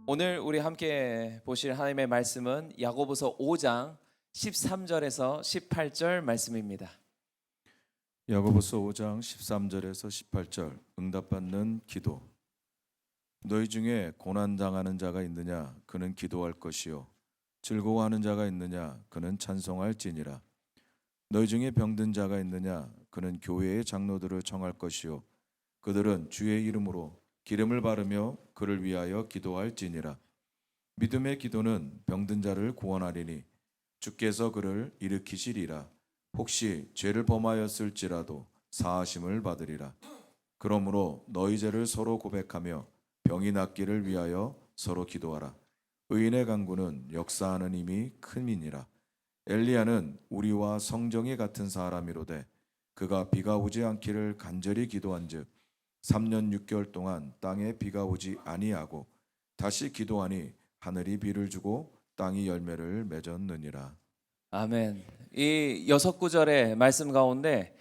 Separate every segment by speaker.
Speaker 1: 오늘 우리 함께 보실 하나님의 말씀은 야고보서 5장 13절에서 18절 말씀입니다.
Speaker 2: 야고보서 5장 13절에서 18절 응답받는 기도. 너희 중에 고난 당하는 자가 있느냐 그는 기도할 것이요 즐거워하는 자가 있느냐 그는 찬송할지니라. 너희 중에 병든 자가 있느냐 그는 교회의 장로들을 청할 것이요 그들은 주의 이름으로 기름을 바르며 그를 위하여 기도할지니라. 믿음의 기도는 병든 자를 구원하리니 주께서 그를 일으키시리라. 혹시 죄를 범하였을지라도 사하심을 받으리라. 그러므로 너희 죄를 서로 고백하며 병이 낫기를 위하여 서로 기도하라. 의인의 간구는 역사하는 힘이 큼이니라. 엘리야는 우리와 성정이 같은 사람이로되 그가 비가 오지 않기를 간절히 기도한즉 3년 6개월 동안 땅에 비가 오지 아니하고 다시 기도하니 하늘이 비를 주고 땅이 열매를 맺었느니라.
Speaker 1: 아멘. 이 6구절의 말씀 가운데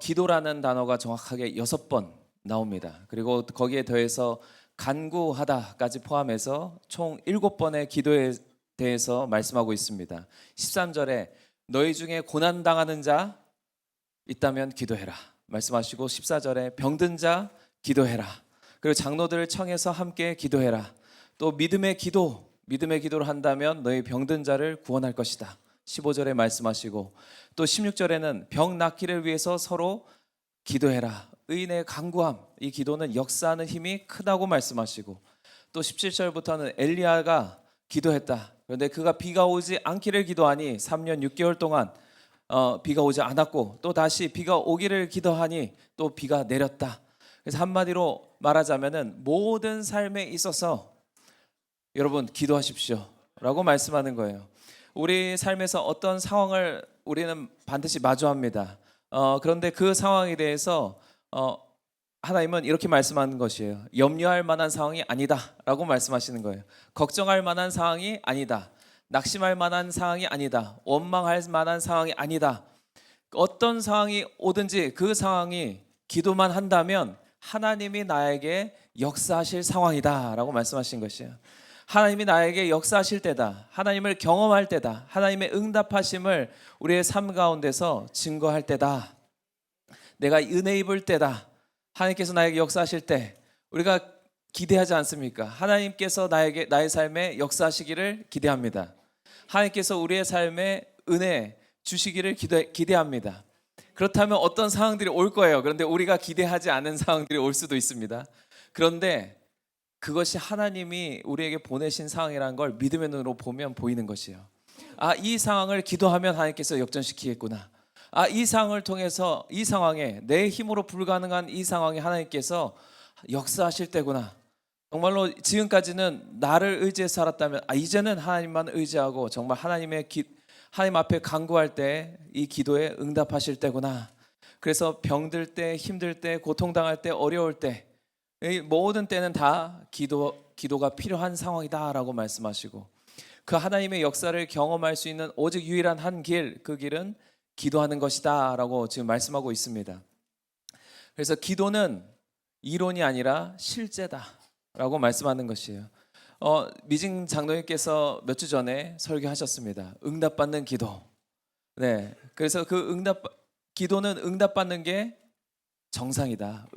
Speaker 1: 기도라는 단어가 정확하게 6번 나옵니다. 그리고 거기에 더해서 간구하다까지 포함해서 총 7번의 기도에 대해서 말씀하고 있습니다. 13절에 너희 중에 고난 당하는 자 있다면 기도해라 말씀하시고, 14절에 병든 자 기도해라, 그리고 장로들을 청해서 함께 기도해라, 또 믿음의 기도를 한다면 너희 병든 자를 구원할 것이다 15절에 말씀하시고, 또 16절에는 병 낫기를 위해서 서로 기도해라, 의인의 간구함, 이 기도는 역사하는 힘이 크다고 말씀하시고, 또 17절부터는 엘리야가 기도했다, 그런데 그가 비가 오지 않기를 기도하니 3년 6개월 동안 비가 오지 않았고, 또 다시 비가 오기를 기도하니 또 비가 내렸다. 그래서 한마디로 말하자면은 모든 삶에 있어서 여러분 기도하십시오 라고 말씀하는 거예요. 우리 삶에서 어떤 상황을 우리는 반드시 마주합니다. 그런데 그 상황에 대해서 하나님은 이렇게 말씀하는 것이에요. 염려할 만한 상황이 아니다 라고 말씀하시는 거예요. 걱정할 만한 상황이 아니다, 낙심할 만한 상황이 아니다, 원망할 만한 상황이 아니다. 어떤 상황이 오든지 그 상황이 기도만 한다면 하나님이 나에게 역사하실 상황이다 라고 말씀하신 것이에요. 하나님이 나에게 역사하실 때다, 하나님을 경험할 때다, 하나님의 응답하심을 우리의 삶 가운데서 증거할 때다, 내가 은혜 입을 때다, 하나님께서 나에게 역사하실 때 우리가 기대하지 않습니까? 하나님께서 나의 삶에 역사하시기를 기대합니다. 하나님께서 우리의 삶에 은혜 주시기를 기대합니다. 그렇다면 어떤 상황들이 올 거예요. 그런데 우리가 기대하지 않은 상황들이 올 수도 있습니다. 그런데 그것이 하나님이 우리에게 보내신 상황이라는 걸 믿음의 눈으로 보면 보이는 것이에요. 이 상황을 기도하면 하나님께서 역전시키겠구나. 이 상황을 통해서, 이 상황에, 내 힘으로 불가능한 이 상황에 하나님께서 역사하실 때구나. 정말로 지금까지는 나를 의지해서 살았다면 이제는 하나님만 의지하고 정말 하나님 앞에 간구할 때 이 기도에 응답하실 때구나. 그래서 병들 때, 힘들 때, 고통당할 때, 어려울 때, 이 모든 때는 다 기도가 필요한 상황이다라고 말씀하시고, 그 하나님의 역사를 경험할 수 있는 오직 유일한 한 길, 그 길은 기도하는 것이다라고 지금 말씀하고 있습니다. 그래서 기도는 이론이 아니라 실제다라고 말씀하는 것이에요. 미진 장로님께서 몇 주 전에 설교하셨습니다. 응답받는 기도. 네, 그래서 그 기도는 응답받는 게 정상이다.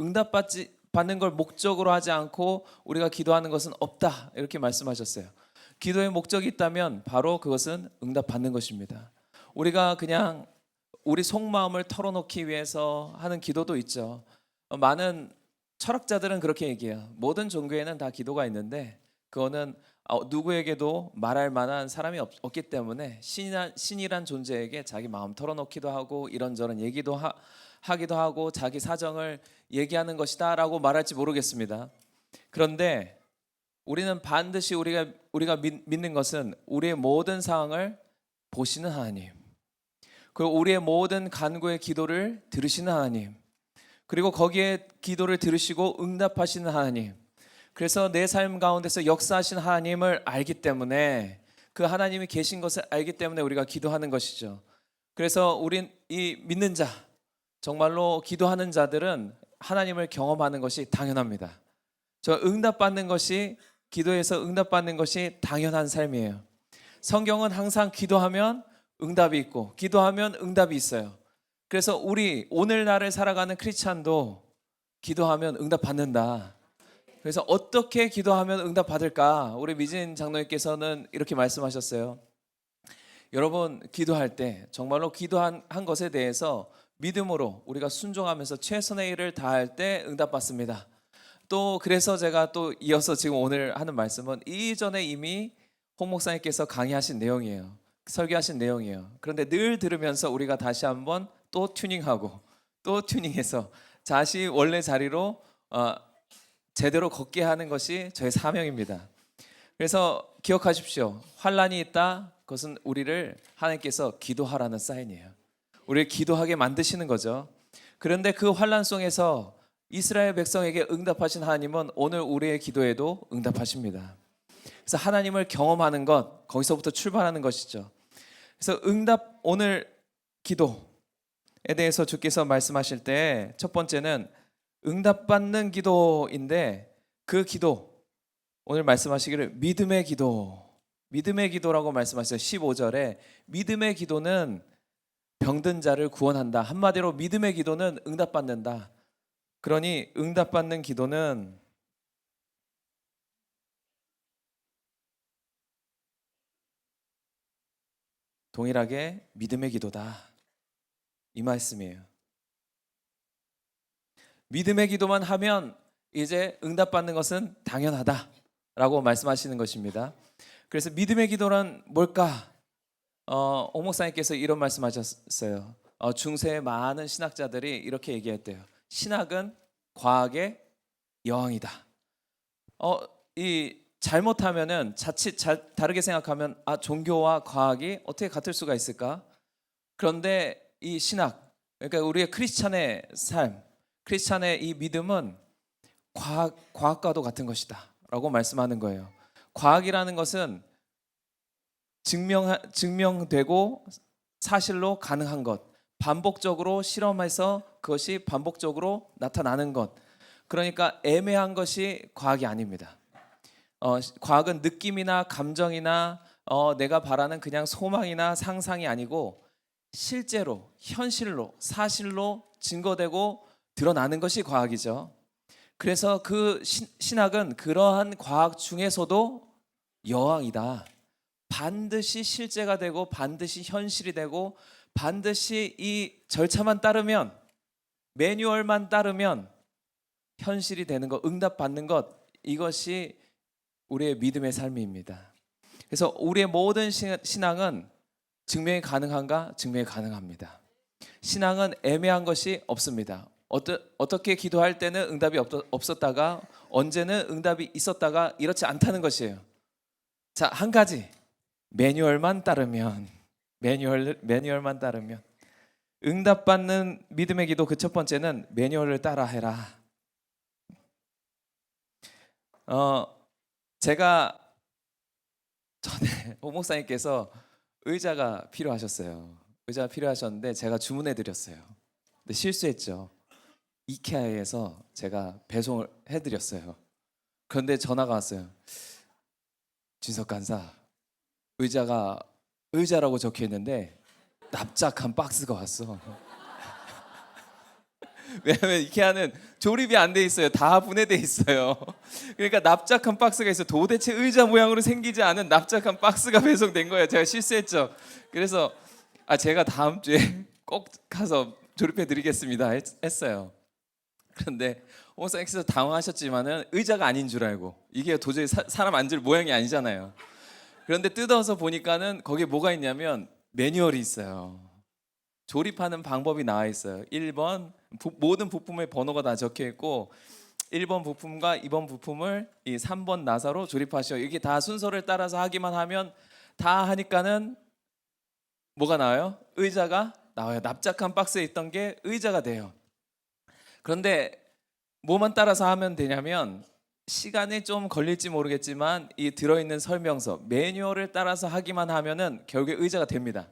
Speaker 1: 받는 걸 목적으로 하지 않고 우리가 기도하는 것은 없다, 이렇게 말씀하셨어요. 기도의 목적이 있다면 바로 그것은 응답받는 것입니다. 우리가 그냥 우리 속마음을 털어놓기 위해서 하는 기도도 있죠. 많은 철학자들은 그렇게 얘기해요. 모든 종교에는 다 기도가 있는데 그거는 누구에게도 말할 만한 사람이 없기 때문에 신이란 존재에게 자기 마음 털어놓기도 하고 이런저런 얘기도 하기도 하고 자기 사정을 얘기하는 것이다 라고 말할지 모르겠습니다. 그런데 우리는 반드시 우리가 믿는 것은 우리의 모든 상황을 보시는 하나님, 그리고 우리의 모든 간구의 기도를 들으시는 하나님, 그리고 거기에 기도를 들으시고 응답하시는 하나님, 그래서 내 삶 가운데서 역사하신 하나님을 알기 때문에, 그 하나님이 계신 것을 알기 때문에 우리가 기도하는 것이죠. 그래서 우린 이 믿는 자, 정말로 기도하는 자들은 하나님을 경험하는 것이 당연합니다. 저 응답받는 것이 기도에서 응답받는 것이 당연한 삶이에요. 성경은 항상 기도하면 응답이 있고 기도하면 응답이 있어요. 그래서 우리 오늘날을 살아가는 크리스찬도 기도하면 응답받는다. 그래서 어떻게 기도하면 응답받을까? 우리 미진 장로님께서는 이렇게 말씀하셨어요. 여러분 기도할 때 정말로 기도한 것에 대해서 믿음으로 우리가 순종하면서 최선의 일을 다할 때 응답받습니다. 또 그래서 제가 또 이어서 지금 오늘 하는 말씀은 이전에 이미 홍 목사님께서 강의하신 내용이에요. 설교하신 내용이에요. 그런데 늘 들으면서 우리가 다시 한번 또 튜닝하고 또 튜닝해서 다시 원래 자리로 제대로 걷게 하는 것이 저의 사명입니다. 그래서 기억하십시오. 환란이 있다. 그것은 우리를 하나님께서 기도하라는 사인이에요. 우리를 기도하게 만드시는 거죠. 그런데 그 환란 속에서 이스라엘 백성에게 응답하신 하나님은 오늘 우리의 기도에도 응답하십니다. 그래서 하나님을 경험하는 것, 거기서부터 출발하는 것이죠. 그래서 응답, 오늘 기도에 대해서 주께서 말씀하실 때 첫 번째는 응답받는 기도인데 그 기도, 오늘 말씀하시기를 믿음의 기도라고 말씀하셨어요. 15절에 믿음의 기도는 병든 자를 구원한다. 한마디로 믿음의 기도는 응답받는다. 그러니 응답받는 기도는 동일하게 믿음의 기도다. 이 말씀이에요. 믿음의 기도만 하면 이제 응답받는 것은 당연하다라고 말씀하시는 것입니다. 그래서 믿음의 기도란 뭘까? 오 목사님께서 이런 말씀하셨어요. 중세의 많은 신학자들이 이렇게 얘기했대요. 신학은 과학의 여왕이다. 이 잘못하면은 자칫 다르게 생각하면 종교와 과학이 어떻게 같을 수가 있을까? 그런데 이 신학, 그러니까 우리의 크리스찬의 삶, 크리스찬의 이 믿음은 과학과도 같은 것이다라고 말씀하는 거예요. 과학이라는 것은 증명되고 사실로 가능한 것, 반복적으로 실험해서 그것이 반복적으로 나타나는 것. 그러니까 애매한 것이 과학이 아닙니다. 과학은 느낌이나 감정이나 내가 바라는 그냥 소망이나 상상이 아니고 실제로 현실로 사실로 증거되고 드러나는 것이 과학이죠. 그래서 그 신학은 그러한 과학 중에서도 여왕이다. 반드시 실제가 되고 반드시 현실이 되고 반드시 이 절차만 따르면, 매뉴얼만 따르면 현실이 되는 것, 응답받는 것, 이것이 우리의 믿음의 삶입니다. 그래서 우리의 모든 신앙은 증명이 가능한가? 증명이 가능합니다. 신앙은 애매한 것이 없습니다. 어떻게 기도할 때는 응답이 없었다가 언제는 응답이 있었다가 이렇지 않다는 것이에요. 자, 한 가지 매뉴얼만 따르면 응답받는 믿음의 기도 그 첫 번째는 매뉴얼을 따라해라. 제가 전에 오 목사님께서 의자가 필요하셨어요. 의자가 필요하셨는데 제가 주문해 드렸어요. 근데 실수했죠. 이케아에서 제가 배송을 해드렸어요. 그런데 전화가 왔어요. 진석 간사, 의자라고 적혀 있는데 납작한 박스가 왔어. 왜냐면 이케아는 조립이 안 돼 있어요. 다 분해돼 있어요. 그러니까 납작한 박스가 있어. 도대체 의자 모양으로 생기지 않은 납작한 박스가 배송된 거예요. 제가 실수했죠. 그래서 제가 다음 주에 꼭 가서 조립해 드리겠습니다 했어요. 그런데 목사님께서 당황하셨지만은 의자가 아닌 줄 알고, 이게 도저히 사람 앉을 모양이 아니잖아요. 그런데 뜯어서 보니까는 거기에 뭐가 있냐면 매뉴얼이 있어요. 조립하는 방법이 나와 있어요. 1번 모든 부품의 번호가 다 적혀 있고 1번 부품과 2번 부품을 이 3번 나사로 조립하셔. 이게 다 순서를 따라서 하기만 하면 다 하니까는 뭐가 나와요? 의자가 나와요. 납작한 박스에 있던 게 의자가 돼요. 그런데 뭐만 따라서 하면 되냐면 시간이 좀 걸릴지 모르겠지만 이 들어있는 설명서, 매뉴얼을 따라서 하기만 하면은 결국에 의자가 됩니다.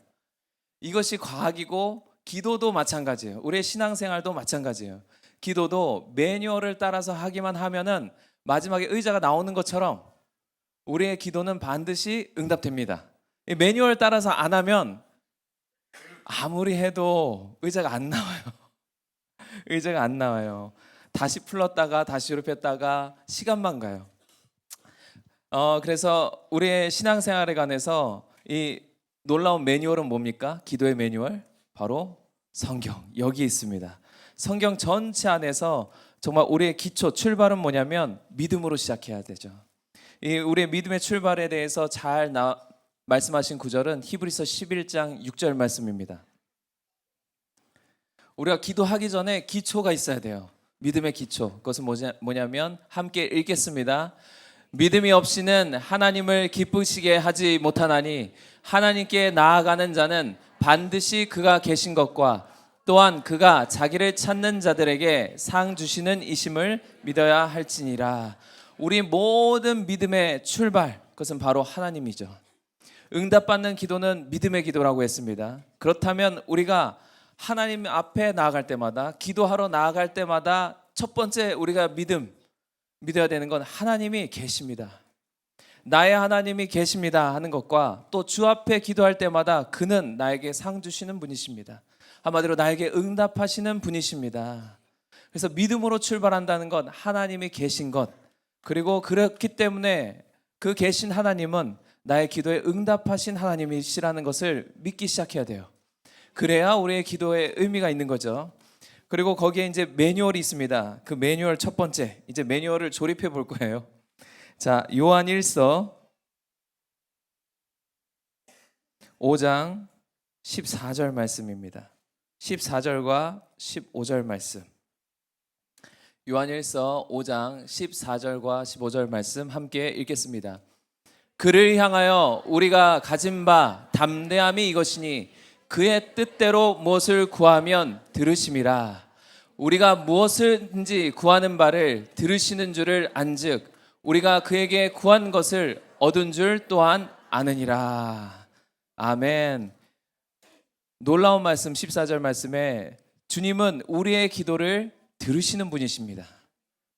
Speaker 1: 이것이 과학이고 기도도 마찬가지예요. 우리의 신앙생활도 마찬가지예요. 기도도 매뉴얼을 따라서 하기만 하면은 마지막에 의자가 나오는 것처럼 우리의 기도는 반드시 응답됩니다. 이 매뉴얼 따라서 안 하면 아무리 해도 의자가 안 나와요. 의자가 안 나와요. 다시 풀렀다가 다시 졸업했다가 시간만 가요. 그래서 우리의 신앙생활에 관해서 이 놀라운 매뉴얼은 뭡니까? 기도의 매뉴얼? 바로 성경. 여기 있습니다. 성경 전체 안에서 정말 우리의 기초, 출발은 뭐냐면 믿음으로 시작해야 되죠. 이 우리의 믿음의 출발에 대해서 잘 말씀하신 구절은 히브리서 11장 6절 말씀입니다. 우리가 기도하기 전에 기초가 있어야 돼요. 믿음의 기초. 그것은 뭐냐면 함께 읽겠습니다. 믿음이 없이는 하나님을 기쁘시게 하지 못하나니 하나님께 나아가는 자는 반드시 그가 계신 것과 또한 그가 자기를 찾는 자들에게 상 주시는 이심을 믿어야 할지니라. 우리 모든 믿음의 출발, 그것은 바로 하나님이죠. 응답받는 기도는 믿음의 기도라고 했습니다. 그렇다면 우리가 하나님 앞에 나아갈 때마다, 기도하러 나아갈 때마다 첫 번째 우리가 믿어야 되는 건 하나님이 계십니다. 나의 하나님이 계십니다 하는 것과 또 주 앞에 기도할 때마다 그는 나에게 상 주시는 분이십니다. 한마디로 나에게 응답하시는 분이십니다. 그래서 믿음으로 출발한다는 건 하나님이 계신 것, 그리고 그렇기 때문에 그 계신 하나님은 나의 기도에 응답하신 하나님이시라는 것을 믿기 시작해야 돼요. 그래야 우리의 기도에 의미가 있는 거죠. 그리고 거기에 이제 매뉴얼이 있습니다. 그 매뉴얼 첫 번째, 이제 매뉴얼을 조립해 볼 거예요. 자, 요한 1서 5장 14절 말씀입니다. 14절과 15절 말씀. 요한 1서 5장 14절과 15절 말씀 함께 읽겠습니다. 그를 향하여 우리가 가진 바 담대함이 이것이니 그의 뜻대로 무엇을 구하면 들으심이라. 우리가 무엇을든지 구하는 바를 들으시는 줄을 안즉 우리가 그에게 구한 것을 얻은 줄 또한 아느니라. 아멘. 놀라운 말씀 14절 말씀에 주님은 우리의 기도를 들으시는 분이십니다.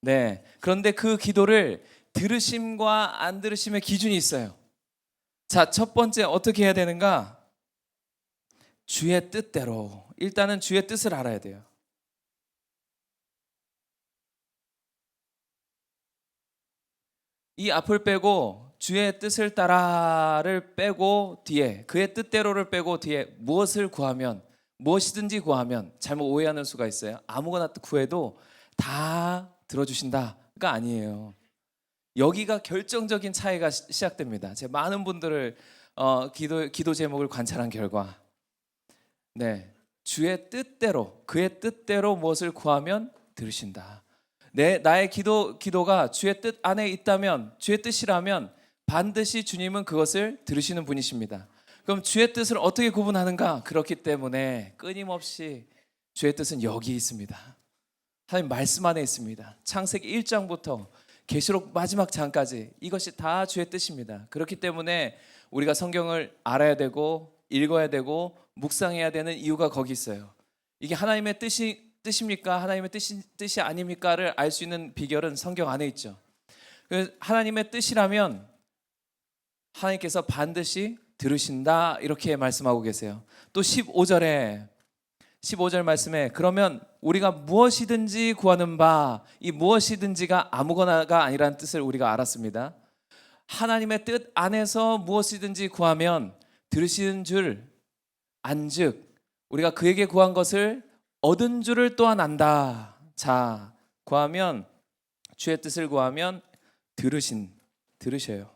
Speaker 1: 네. 그런데 그 기도를 들으심과 안 들으심의 기준이 있어요. 자, 첫 번째 어떻게 해야 되는가? 주의 뜻대로. 일단은 주의 뜻을 알아야 돼요. 이 앞을 빼고 주의 뜻을 따라를 빼고 뒤에 그의 뜻대로를 빼고 뒤에 무엇을 구하면, 무엇이든지 구하면, 잘못 오해하는 수가 있어요. 아무거나 구해도 다 들어주신다가 아니에요. 여기가 결정적인 차이가 시작됩니다. 제가 많은 분들을 기도 제목을 관찰한 결과, 네, 주의 뜻대로, 그의 뜻대로 무엇을 구하면 들으신다. 나의 기도가 주의 뜻 안에 있다면, 주의 뜻이라면 반드시 주님은 그것을 들으시는 분이십니다. 그럼 주의 뜻을 어떻게 구분하는가? 그렇기 때문에 끊임없이 주의 뜻은 여기 있습니다. 하나님 말씀 안에 있습니다. 창세기 1장부터 계시록 마지막 장까지 이것이 다 주의 뜻입니다. 그렇기 때문에 우리가 성경을 알아야 되고 읽어야 되고 묵상해야 되는 이유가 거기 있어요. 이게 하나님의 뜻입니까? 하나님의 뜻이 아닙니까를 알 수 있는 비결은 성경 안에 있죠. 하나님의 뜻이라면 하나님께서 반드시 들으신다 이렇게 말씀하고 계세요. 또 15절 말씀에 그러면 우리가 무엇이든지 구하는 바, 이 무엇이든지가 아무거나가 아니라는 뜻을 우리가 알았습니다. 하나님의 뜻 안에서 무엇이든지 구하면 들으시는 줄 안즉 우리가 그에게 구한 것을 얻은 줄을 또한 안다. 자, 구하면, 주의 뜻을 구하면 들으셔요.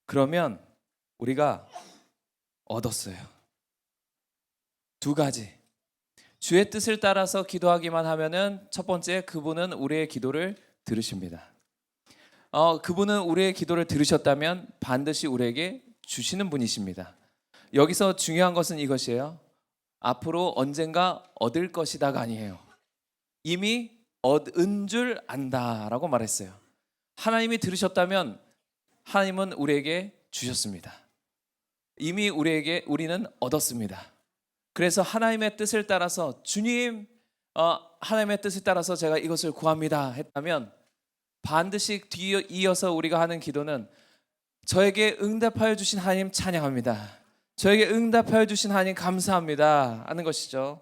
Speaker 1: 그러면 우리가 얻었어요. 두 가지. 주의 뜻을 따라서 기도하기만 하면은 첫 번째, 그분은 우리의 기도를 들으십니다. 그분은 우리의 기도를 들으셨다면 반드시 우리에게 주시는 분이십니다. 여기서 중요한 것은 이것이에요. 앞으로 언젠가 얻을 것이다가 아니에요. 이미 얻은 줄 안다라고 말했어요. 하나님이 들으셨다면 하나님은 우리에게 주셨습니다. 이미 우리는 얻었습니다. 그래서 하나님의 뜻을 따라서 주님, 하나님의 뜻을 따라서 제가 이것을 구합니다 했다면 반드시 이어서 우리가 하는 기도는 저에게 응답하여 주신 하나님 찬양합니다. 저에게 응답하여 주신 하나님 감사합니다 하는 것이죠.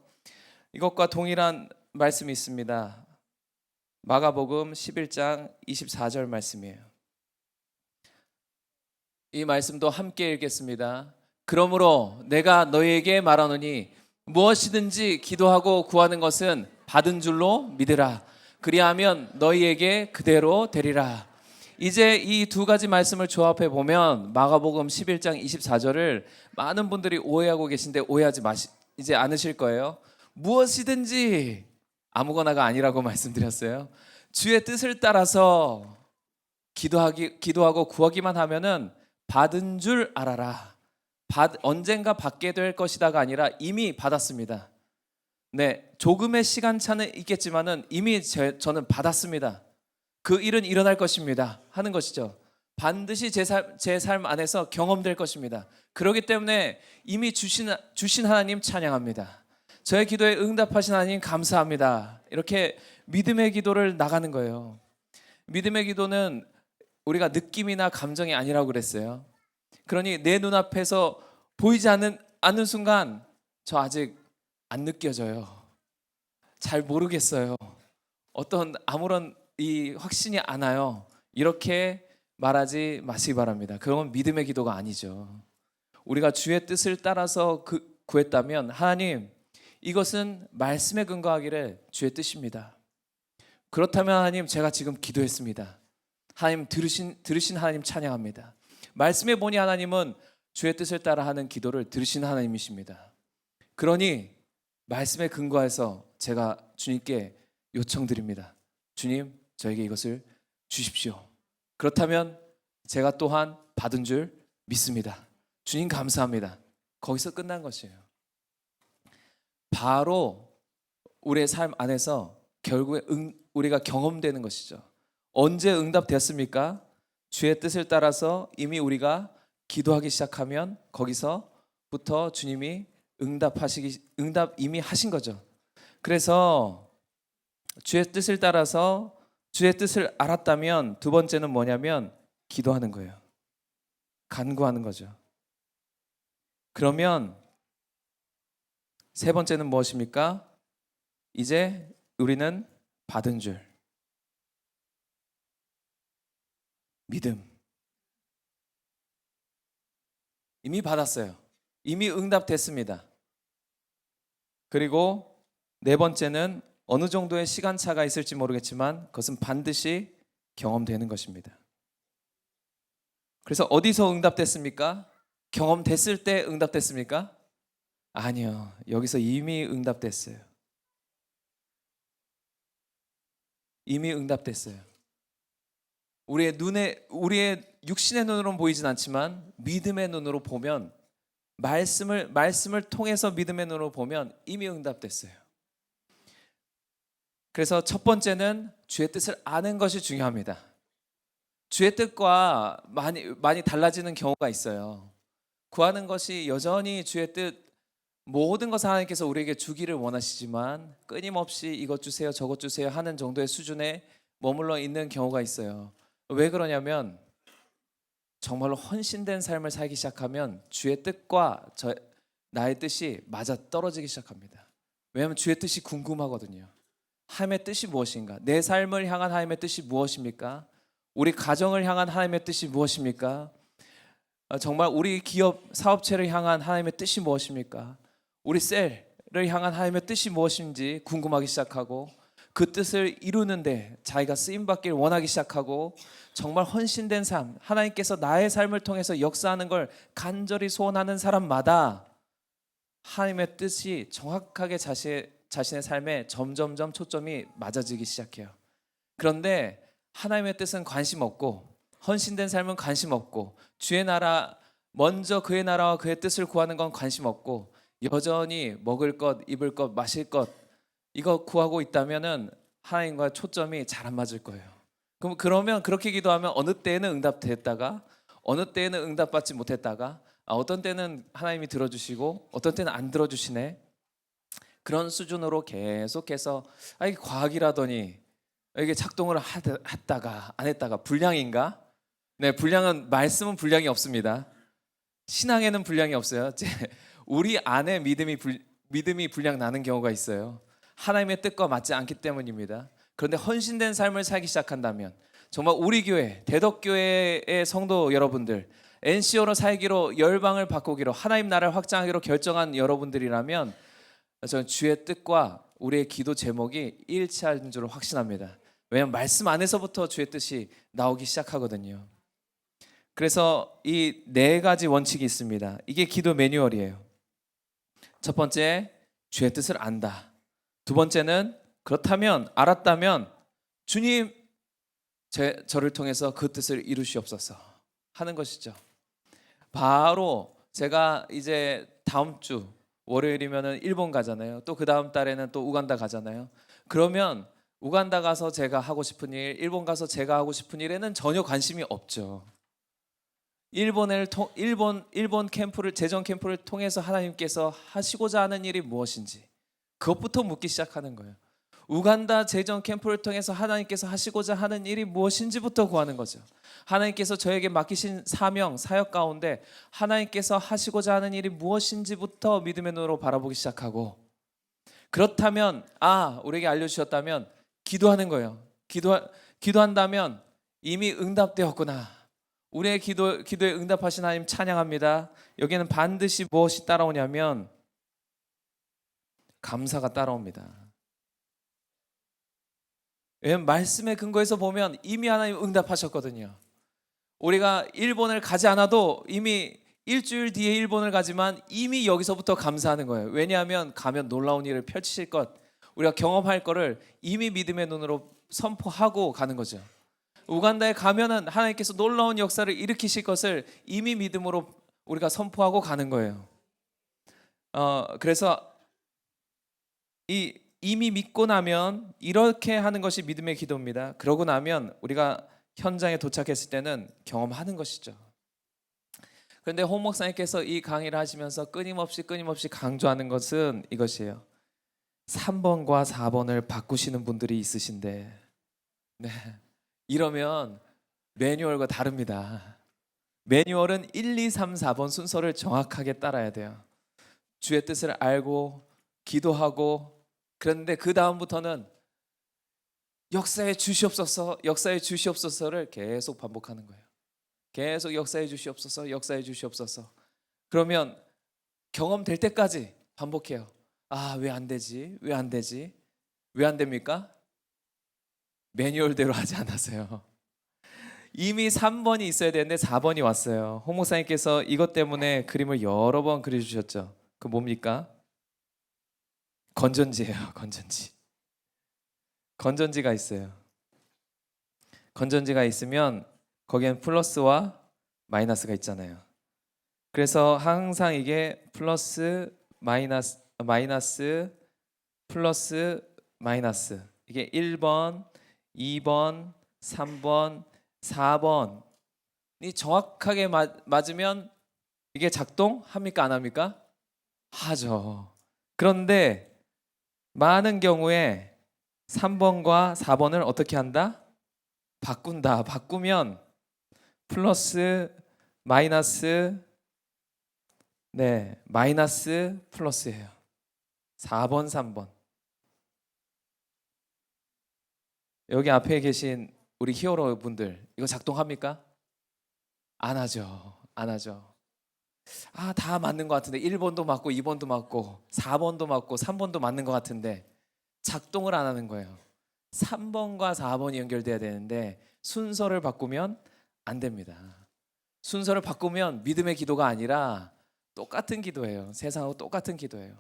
Speaker 1: 이것과 동일한 말씀이 있습니다. 마가복음 11장 24절 말씀이에요. 이 말씀도 함께 읽겠습니다. 그러므로 내가 너희에게 말하노니 무엇이든지 기도하고 구하는 것은 받은 줄로 믿으라. 그리하면 너희에게 그대로 되리라. 이제 이 두 가지 말씀을 조합해 보면 마가복음 11장 24절을 많은 분들이 오해하고 계신데 오해하지 이제 않으실 거예요. 무엇이든지 아무거나가 아니라고 말씀드렸어요. 주의 뜻을 따라서 기도하고 구하기만 하면은 받은 줄 알아라. 언젠가 받게 될 것이다가 아니라 이미 받았습니다. 네, 조금의 시간차는 있겠지만은 이미 저는 받았습니다. 그 일은 일어날 것입니다 하는 것이죠. 반드시 제 삶 안에서 경험될 것입니다. 그렇기 때문에 이미 주신 하나님 찬양합니다. 저의 기도에 응답하신 하나님 감사합니다. 이렇게 믿음의 기도를 나가는 거예요. 믿음의 기도는 우리가 느낌이나 감정이 아니라고 그랬어요. 그러니 내 눈앞에서 보이지 않는 순간 저 아직 안 느껴져요. 잘 모르겠어요. 아무런 이 확신이 안 와요. 이렇게 말하지 마시기 바랍니다. 그건 믿음의 기도가 아니죠. 우리가 주의 뜻을 따라서 구했다면 하나님 이것은 말씀에 근거하기를 주의 뜻입니다. 그렇다면 하나님 제가 지금 기도했습니다. 하나님 들으신 하나님 찬양합니다. 말씀에 보니 하나님은 주의 뜻을 따라 하는 기도를 들으신 하나님이십니다. 그러니 말씀에 근거해서 제가 주님께 요청드립니다. 주님 저에게 이것을 주십시오. 그렇다면 제가 또한 받은 줄 믿습니다. 주님 감사합니다. 거기서 끝난 것이에요. 바로 우리의 삶 안에서 결국에 우리가 경험되는 것이죠. 언제 응답되었습니까? 주의 뜻을 따라서 이미 우리가 기도하기 시작하면 거기서부터 주님이 응답 이미 하신 거죠. 그래서 주의 뜻을 따라서 주의 뜻을 알았다면 두 번째는 뭐냐면 기도하는 거예요. 간구하는 거죠. 그러면 세 번째는 무엇입니까? 이제 우리는 받은 줄 믿음. 이미 받았어요. 이미 응답됐습니다. 그리고 네 번째는 어느 정도의 시간차가 있을지 모르겠지만 그것은 반드시 경험되는 것입니다. 그래서 어디서 응답됐습니까? 경험됐을 때 응답됐습니까? 아니요. 여기서 이미 응답됐어요. 이미 응답됐어요. 우리의 육신의 눈으로는 보이진 않지만 믿음의 눈으로 보면 말씀을 통해서 믿음의 눈으로 보면 이미 응답됐어요. 그래서 첫 번째는 주의 뜻을 아는 것이 중요합니다. 주의 뜻과 많이 달라지는 경우가 있어요. 구하는 것이 여전히 주의 뜻 모든 것을 하나님께서 우리에게 주기를 원하시지만 끊임없이 이것 주세요 저것 주세요 하는 정도의 수준에 머물러 있는 경우가 있어요. 왜 그러냐면 정말로 헌신된 삶을 살기 시작하면 주의 뜻과 나의 뜻이 맞아 떨어지기 시작합니다. 왜냐하면 주의 뜻이 궁금하거든요. 하나님의 뜻이 무엇인가? 내 삶을 향한 하나님의 뜻이 무엇입니까? 우리 가정을 향한 하나님의 뜻이 무엇입니까? 정말 우리 기업 사업체를 향한 하나님의 뜻이 무엇입니까? 우리 셀을 향한 하나님의 뜻이 무엇인지 궁금하기 시작하고 그 뜻을 이루는데 자기가 쓰임받기를 원하기 시작하고 정말 헌신된 삶, 하나님께서 나의 삶을 통해서 역사하는 걸 간절히 소원하는 사람마다 하나님의 뜻이 정확하게 자신의 삶에 점점점 초점이 맞아지기 시작해요. 그런데 하나님의 뜻은 관심 없고 헌신된 삶은 관심 없고 주의 나라 먼저 그의 나라와 그의 뜻을 구하는 건 관심 없고 여전히 먹을 것, 입을 것, 마실 것 이거 구하고 있다면은 하나님과 초점이 잘 안 맞을 거예요. 그러면 그렇게 기도하면 어느 때에는 응답됐다가 어느 때에는 응답받지 못했다가 어떤 때는 하나님이 들어주시고 어떤 때는 안 들어주시네. 그런 수준으로 계속해서 이게 과학이라더니 이게 작동을 했다가 안 했다가 불량인가? 네, 불량은 말씀은 불량이 없습니다. 신앙에는 불량이 없어요. 우리 안에 믿음이 불량 나는 경우가 있어요. 하나님의 뜻과 맞지 않기 때문입니다. 그런데 헌신된 삶을 살기 시작한다면 정말 우리 교회 대덕교회의 성도 여러분들 NCO로 살기로 열방을 바꾸기로 하나님 나라를 확장하기로 결정한 여러분들이라면 저는 주의 뜻과 우리의 기도 제목이 일치하는 줄 확신합니다. 왜냐하면 말씀 안에서부터 주의 뜻이 나오기 시작하거든요. 그래서 이 네 가지 원칙이 있습니다. 이게 기도 매뉴얼이에요. 첫 번째, 주의 뜻을 안다. 두 번째는 그렇다면 알았다면 주님 저를 통해서 그 뜻을 이루시옵소서 하는 것이죠. 바로 제가 이제 다음 주 월요일이면은 일본 가잖아요. 또 그 다음 달에는 또 우간다 가잖아요. 그러면 우간다 가서 제가 하고 싶은 일, 일본 가서 제가 하고 싶은 일에는 전혀 관심이 없죠. 일본 캠프를 재정 캠프를 통해서 하나님께서 하시고자 하는 일이 무엇인지 그것부터 묻기 시작하는 거예요. 우간다 재정 캠프를 통해서 하나님께서 하시고자 하는 일이 무엇인지부터 구하는 거죠. 하나님께서 저에게 맡기신 사명, 사역 가운데 하나님께서 하시고자 하는 일이 무엇인지부터 믿음의 눈으로 바라보기 시작하고 그렇다면 우리에게 알려주셨다면 기도하는 거예요. 기도한다면 이미 응답되었구나. 우리의 기도에 응답하신 하나님 찬양합니다. 여기에는 반드시 무엇이 따라오냐면 감사가 따라옵니다. 왜냐하면 말씀의 근거에서 보면 이미 하나님 응답하셨거든요. 우리가 일본을 가지 않아도 이미 일주일 뒤에 일본을 가지만 이미 여기서부터 감사하는 거예요. 왜냐하면 가면 놀라운 일을 펼치실 것, 우리가 경험할 거를 이미 믿음의 눈으로 선포하고 가는 거죠. 우간다에 가면은 하나님께서 놀라운 역사를 일으키실 것을 이미 믿음으로 우리가 선포하고 가는 거예요. 그래서 이미 믿고 나면 이렇게 하는 것이 믿음의 기도입니다. 그러고 나면 우리가 현장에 도착했을 때는 경험하는 것이죠. 그런데 홍 목사님께서 이 강의를 하시면서 끊임없이 강조하는 것은 이것이에요. 3번과 4번을 바꾸시는 분들이 있으신데 네. 이러면 매뉴얼과 다릅니다. 매뉴얼은 1, 2, 3, 4번 순서를 정확하게 따라야 돼요. 주의 뜻을 알고 기도하고 그런데 그 다음부터는 역사에 주시옵소서를 계속 반복하는 거예요. 계속 역사에 주시옵소서. 그러면 경험될 때까지 반복해요. 왜 안 되지? 왜 안 됩니까? 매뉴얼대로 하지 않았어요. 이미 3번이 있어야 되는데 4번이 왔어요. 홍 목사님께서 이것 때문에 그림을 여러 번 그려주셨죠. 그 뭡니까? 건전지예요. 건전지가 있어요. 건전지가 있으면 거기엔 플러스와 마이너스가 있잖아요. 그래서 항상 이게 플러스 마이너스 플러스 마이너스 이게 1번 2번 3번 4번이 정확하게 맞으면 이게 작동합니까 안 합니까? 하죠. 그런데 많은 경우에 3번과 4번을 어떻게 한다? 바꾸면 플러스 마이너스 마이너스 플러스예요. 4번 3번. 여기 앞에 계신 우리 히어로 분들 이거 작동합니까? 안 하죠. 다 맞는 것 같은데 1번도 맞고 2번도 맞고 4번도 맞고 3번도 맞는 것 같은데 작동을 안 하는 거예요. 3번과 4번이 연결돼야 되는데 순서를 바꾸면 안 됩니다. 순서를 바꾸면 믿음의 기도가 아니라 똑같은 기도예요. 세상하고 똑같은 기도예요.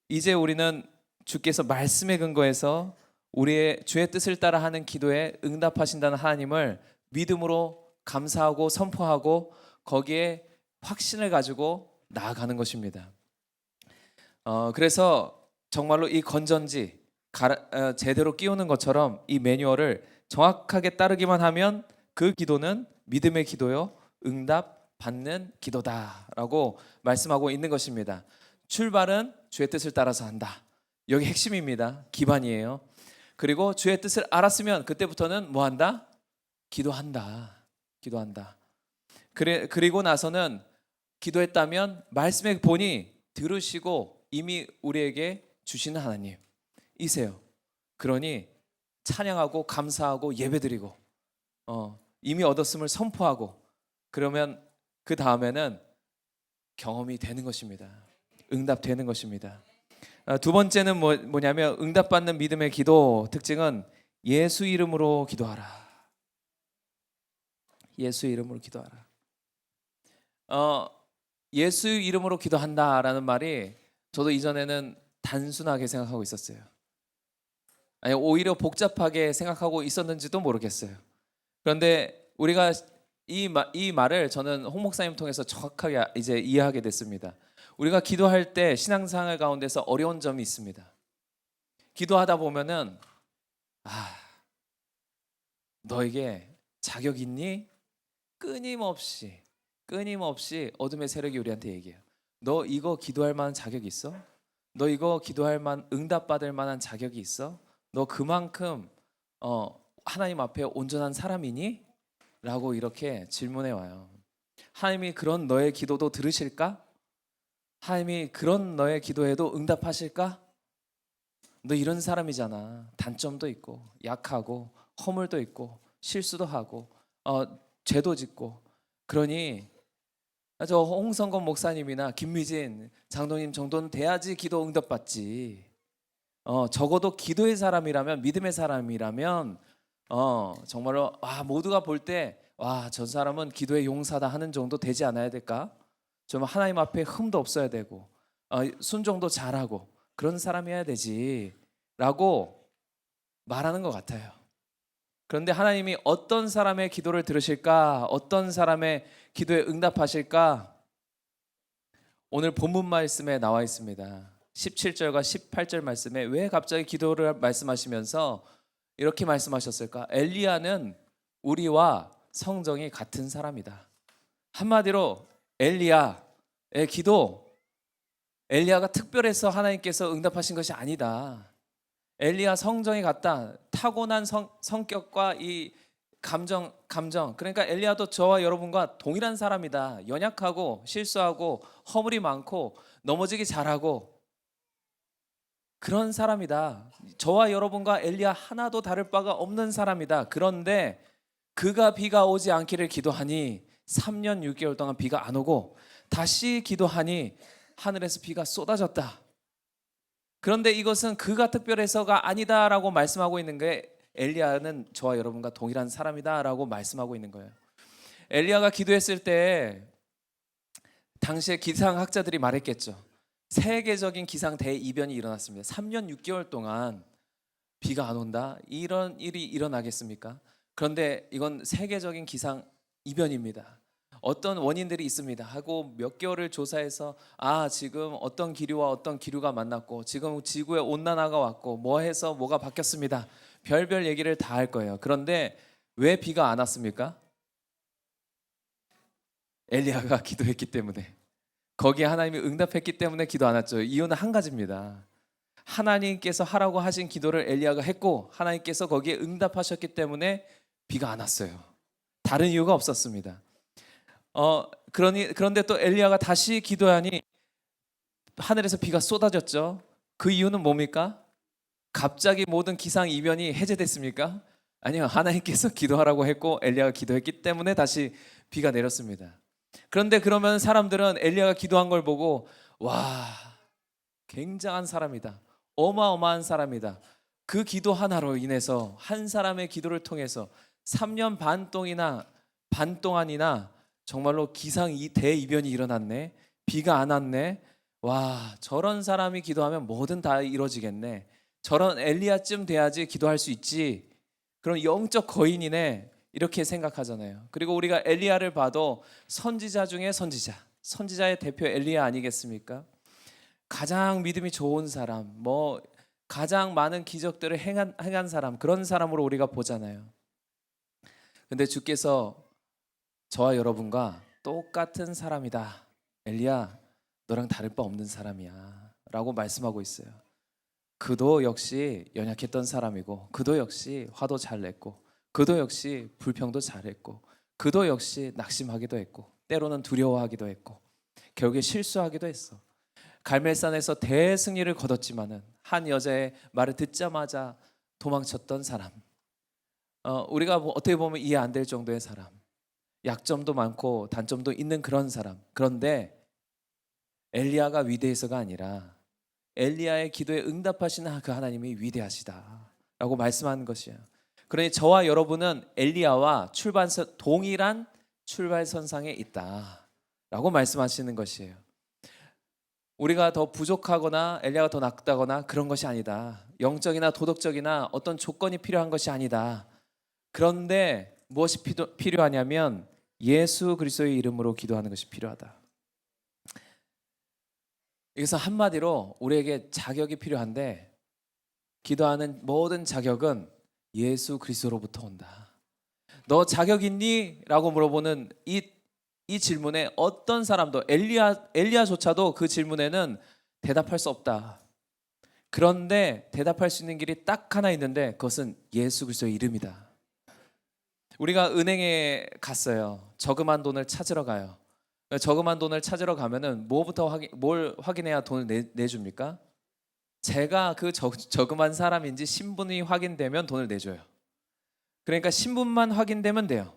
Speaker 1: 이제 우리는 주께서 말씀의 근거에서 우리의 주의 뜻을 따라 하는 기도에 응답하신다는 하나님을 믿음으로 감사하고 선포하고 거기에 확신을 가지고 나아가는 것입니다. 그래서 정말로 이 건전지 제대로 끼우는 것처럼 이 매뉴얼을 정확하게 따르기만 하면 그 기도는 믿음의 기도요 응답 받는 기도다라고 말씀하고 있는 것입니다. 출발은 주의 뜻을 따라서 한다. 여기 핵심입니다. 기반이에요. 그리고 주의 뜻을 알았으면 그때부터는 뭐 한다? 기도한다. 기도한다. 그리고 나서는 기도했다면 말씀의 본이 들으시고 이미 우리에게 주시는 하나님이세요. 그러니 찬양하고 감사하고 예배드리고 이미 얻었음을 선포하고 그러면 그 다음에는 경험이 되는 것입니다. 응답되는 것입니다. 두 번째는 뭐냐면 응답받는 믿음의 기도 특징은 예수 이름으로 기도하라. 예수 이름으로 기도하라. 예수 이름으로 기도한다라는 말이 저도 이전에는 단순하게 생각하고 있었어요. 아니 오히려 복잡하게 생각하고 있었는지도 모르겠어요. 그런데 우리가 이 말을 저는 홍 목사님 통해서 정확하게 이제 이해하게 됐습니다. 우리가 기도할 때 신앙생활 가운데서 어려운 점이 있습니다. 기도하다 보면은 너에게 자격 있니? 끊임없이 어둠의 세력이 우리한테 얘기해요. 너 이거 기도할 만한 자격 있어? 너 이거 기도할 만 응답받을 만한 자격이 있어? 너 그만큼 하나님 앞에 온전한 사람이니? 라고 이렇게 질문해 와요. 하나님이 그런 너의 기도도 들으실까? 하나님이 그런 너의 기도에도 응답하실까? 너 이런 사람이잖아. 단점도 있고 약하고 허물도 있고 실수도 하고 죄도 짓고 그러니 저 홍성건 목사님이나 김미진 장로님 정도는 돼야지 기도 응답받지. 적어도 기도의 사람이라면 믿음의 사람이라면 정말로 모두가 볼 때 저 사람은 기도의 용사다 하는 정도 되지 않아야 될까? 좀 하나님 앞에 흠도 없어야 되고 순종도 잘하고 그런 사람이어야 되지라고 말하는 것 같아요. 그런데 하나님이 어떤 사람의 기도를 들으실까? 어떤 사람의 기도에 응답하실까? 오늘 본문 말씀에 나와 있습니다. 17절과 18절 말씀에 왜 갑자기 기도를 말씀하시면서 이렇게 말씀하셨을까? 엘리야는 우리와 성정이 같은 사람이다. 한마디로 엘리야의 기도, 엘리야가 특별해서 하나님께서 응답하신 것이 아니다. 엘리야 성정이 같다. 타고난 성격과 이 감정 그러니까 엘리야도 저와 여러분과 동일한 사람이다. 연약하고 실수하고 허물이 많고 넘어지기 잘하고 그런 사람이다. 저와 여러분과 엘리야 하나도 다를 바가 없는 사람이다. 그런데 그가 비가 오지 않기를 기도하니 3년 6개월 동안 비가 안 오고 다시 기도하니 하늘에서 비가 쏟아졌다. 그런데 이것은 그가 특별해서가 아니다라고 말씀하고 있는 게 엘리야는 저와 여러분과 동일한 사람이다라고 말씀하고 있는 거예요. 엘리야가 기도했을 때 당시에 기상학자들이 말했겠죠. 세계적인 기상 대이변이 일어났습니다. 3년 6개월 동안 비가 안 온다? 이런 일이 일어나겠습니까? 그런데 이건 세계적인 기상 이변입니다. 어떤 원인들이 있습니다 하고 몇 개월을 조사해서 지금 어떤 기류와 어떤 기류가 만났고 지금 지구에 온난화가 왔고 뭐 해서 뭐가 바뀌었습니다. 별별 얘기를 다 할 거예요. 그런데 왜 비가 안 왔습니까? 엘리야가 기도했기 때문에, 거기에 하나님이 응답했기 때문에 기도 안 왔죠. 이유는 한 가지입니다. 하나님께서 하라고 하신 기도를 엘리야가 했고 하나님께서 거기에 응답하셨기 때문에 비가 안 왔어요. 다른 이유가 없었습니다. 그런데 또 엘리야가 다시 기도하니 하늘에서 비가 쏟아졌죠. 그 이유는 뭡니까? 갑자기 모든 기상 이변이 해제됐습니까? 아니요. 하나님께서 기도하라고 했고 엘리야가 기도했기 때문에 다시 비가 내렸습니다. 그런데 그러면 사람들은 엘리야가 기도한 걸 보고 굉장한 사람이다. 어마어마한 사람이다. 그 기도 하나로 인해서 한 사람의 기도를 통해서 3년 반 동안이나 정말로 기상 대이변이 일어났네. 비가 안 왔네. 저런 사람이 기도하면 뭐든 다 이루어지겠네. 저런 엘리야쯤 돼야지 기도할 수 있지. 그럼 영적 거인이네. 이렇게 생각하잖아요. 그리고 우리가 엘리야를 봐도 선지자 중에 선지자의 대표 엘리야 아니겠습니까? 가장 믿음이 좋은 사람, 가장 많은 기적들을 행한 사람, 그런 사람으로 우리가 보잖아요. 근데 주께서 저와 여러분과 똑같은 사람이다. 엘리야, 너랑 다를 바 없는 사람이야 라고 말씀하고 있어요. 그도 역시 연약했던 사람이고, 그도 역시 화도 잘 냈고, 그도 역시 불평도 잘했고, 그도 역시 낙심하기도 했고, 때로는 두려워하기도 했고, 결국에 실수하기도 했어. 갈멜산에서 대승리를 거뒀지만은 한 여자의 말을 듣자마자 도망쳤던 사람, 우리가 어떻게 보면 이해 안 될 정도의 사람, 약점도 많고 단점도 있는 그런 사람. 그런데 엘리야가 위대해서가 아니라 엘리야의 기도에 응답하시는 그 하나님이 위대하시다라고 말씀하는 것이에요. 그러니 저와 여러분은 엘리야와 동일한 출발선상에 있다라고 말씀하시는 것이에요. 우리가 더 부족하거나 엘리야가 더 낫다거나 그런 것이 아니다. 영적이나 도덕적이나 어떤 조건이 필요한 것이 아니다. 그런데 무엇이 필요하냐면 예수 그리스도의 이름으로 기도하는 것이 필요하다. 여기서 한마디로 우리에게 자격이 필요한데, 기도하는 모든 자격은 예수 그리스도로부터 온다. 너 자격 있니? 라고 물어보는 이 질문에 어떤 사람도, 엘리야조차도 그 질문에는 대답할 수 없다. 그런데 대답할 수 있는 길이 딱 하나 있는데 그것은 예수 그리스도의 이름이다. 우리가 은행에 갔어요. 저금한 돈을 찾으러 가요. 저금한 돈을 찾으러 가면은 뭘 확인해야 돈을 내줍니까? 제가 그 저금한 사람인지 신분이 확인되면 돈을 내줘요. 그러니까 신분만 확인되면 돼요.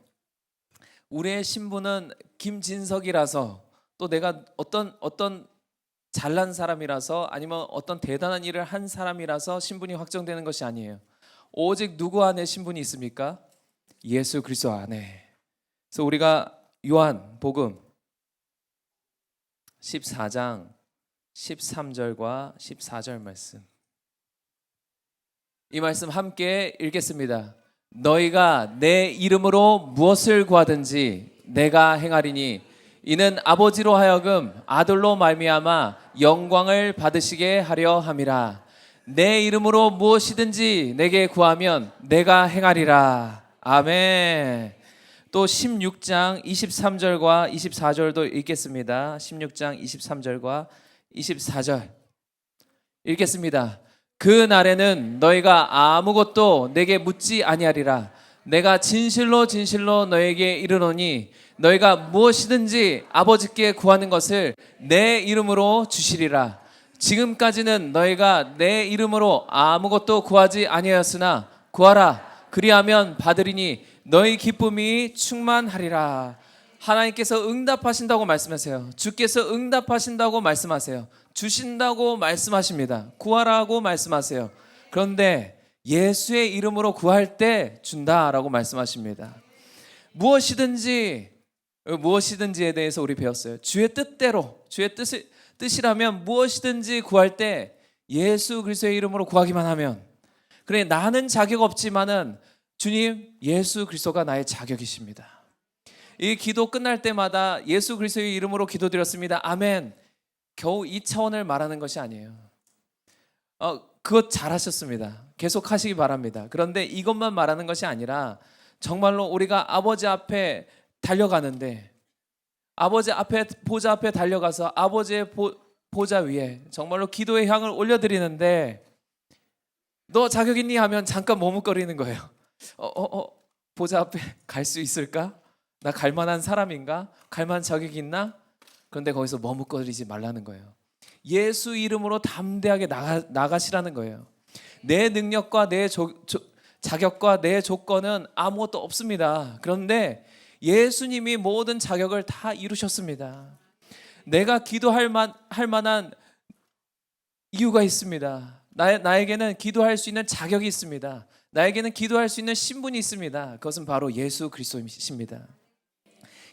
Speaker 1: 우리의 신분은 김진석이라서, 또 내가 어떤 잘난 사람이라서, 아니면 어떤 대단한 일을 한 사람이라서 신분이 확정되는 것이 아니에요. 오직 누구 안에 신분이 있습니까? 예수 그리스도 안에. 그래서 우리가 요한복음 14장 13절과 14절 말씀, 이 말씀 함께 읽겠습니다. 너희가 내 이름으로 무엇을 구하든지 내가 행하리니 이는 아버지로 하여금 아들로 말미암아 영광을 받으시게 하려 함이라. 내 이름으로 무엇이든지 내게 구하면 내가 행하리라. 아멘. 또 16장 23절과 24절도 읽겠습니다. 16장 23절과 24절 읽겠습니다. 그 날에는 너희가 아무것도 내게 묻지 아니하리라. 내가 진실로 진실로 너에게 이르노니 너희가 무엇이든지 아버지께 구하는 것을 내 이름으로 주시리라. 지금까지는 너희가 내 이름으로 아무것도 구하지 아니하였으나 구하라. 그리하면 받으리니 너희 기쁨이 충만하리라. 하나님께서 응답하신다고 말씀하세요. 주께서 응답하신다고 말씀하세요. 주신다고 말씀하십니다. 구하라고 말씀하세요. 그런데 예수의 이름으로 구할 때 준다라고 말씀하십니다. 무엇이든지에 대해서 우리 배웠어요. 주의 뜻대로, 주의 뜻이라면 무엇이든지 구할 때 예수 그리스도의 이름으로 구하기만 하면, 그래 나는 자격 없지만은 주님, 예수 그리스도가 나의 자격이십니다. 이 기도 끝날 때마다 예수 그리스도의 이름으로 기도드렸습니다. 아멘. 겨우 이 차원을 말하는 것이 아니에요. 그것 잘하셨습니다. 계속 하시기 바랍니다. 그런데 이것만 말하는 것이 아니라 정말로 우리가 아버지 앞에 달려가는데, 아버지 앞에 보좌 앞에 달려가서 아버지의 보좌 위에 정말로 기도의 향을 올려드리는데, 너 자격 있니 하면 잠깐 머뭇거리는 거예요. 보좌 앞에 갈 수 있을까? 나 갈 만한 사람인가? 갈 만한 자격이 있나? 그런데 거기서 머뭇거리지 말라는 거예요. 예수 이름으로 담대하게 나가시라는 거예요. 내 능력과 내 자격과 내 조건은 아무것도 없습니다. 그런데 예수님이 모든 자격을 다 이루셨습니다. 내가 기도할 만한 이유가 있습니다. 나에게는 기도할 수 있는 자격이 있습니다. 나에게는 기도할 수 있는 신분이 있습니다. 그것은 바로 예수 그리스도이십니다.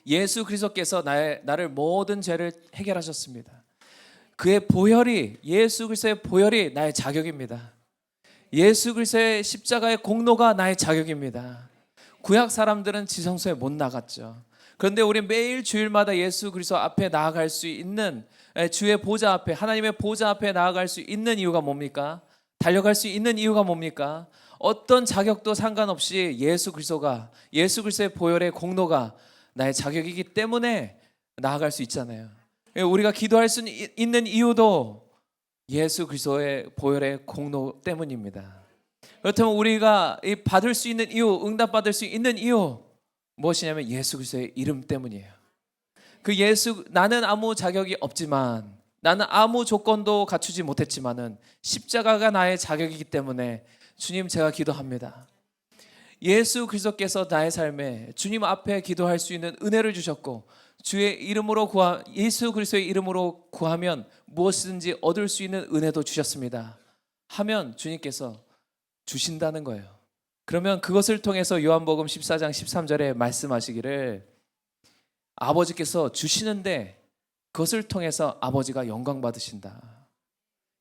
Speaker 1: 예수 그리스도께서 나를 모든 죄를 해결하셨습니다. 그의 보혈이, 예수 그리스도의 보혈이 나의 자격입니다. 예수 그리스도의 십자가의 공로가 나의 자격입니다. 구약 사람들은 지성소에 못 나갔죠. 그런데 우리 매일 주일마다 예수 그리스도 앞에 나아갈 수 있는, 주의 보좌 앞에, 하나님의 보좌 앞에 나아갈 수 있는 이유가 뭡니까? 달려갈 수 있는 이유가 뭡니까? 어떤 자격도 상관없이 예수 그리스도의 보혈의 공로가 나의 자격이기 때문에 나아갈 수 있잖아요. 우리가 기도할 수 있는 이유도 예수 그리스도의 보혈의 공로 때문입니다. 그렇다면 우리가 이 받을 수 있는 이유, 응답받을 수 있는 이유 무엇이냐면 예수 그리스도의 이름 때문이에요. 나는 아무 자격이 없지만, 나는 아무 조건도 갖추지 못했지만은 십자가가 나의 자격이기 때문에 주님, 제가 기도합니다. 예수 그리스도께서 나의 삶에 주님 앞에 기도할 수 있는 은혜를 주셨고, 예수 그리스도의 이름으로 구하면 무엇이든지 얻을 수 있는 은혜도 주셨습니다 하면 주님께서 주신다는 거예요. 그러면 그것을 통해서 요한복음 14장 13절에 말씀하시기를, 아버지께서 주시는데 그것을 통해서 아버지가 영광 받으신다.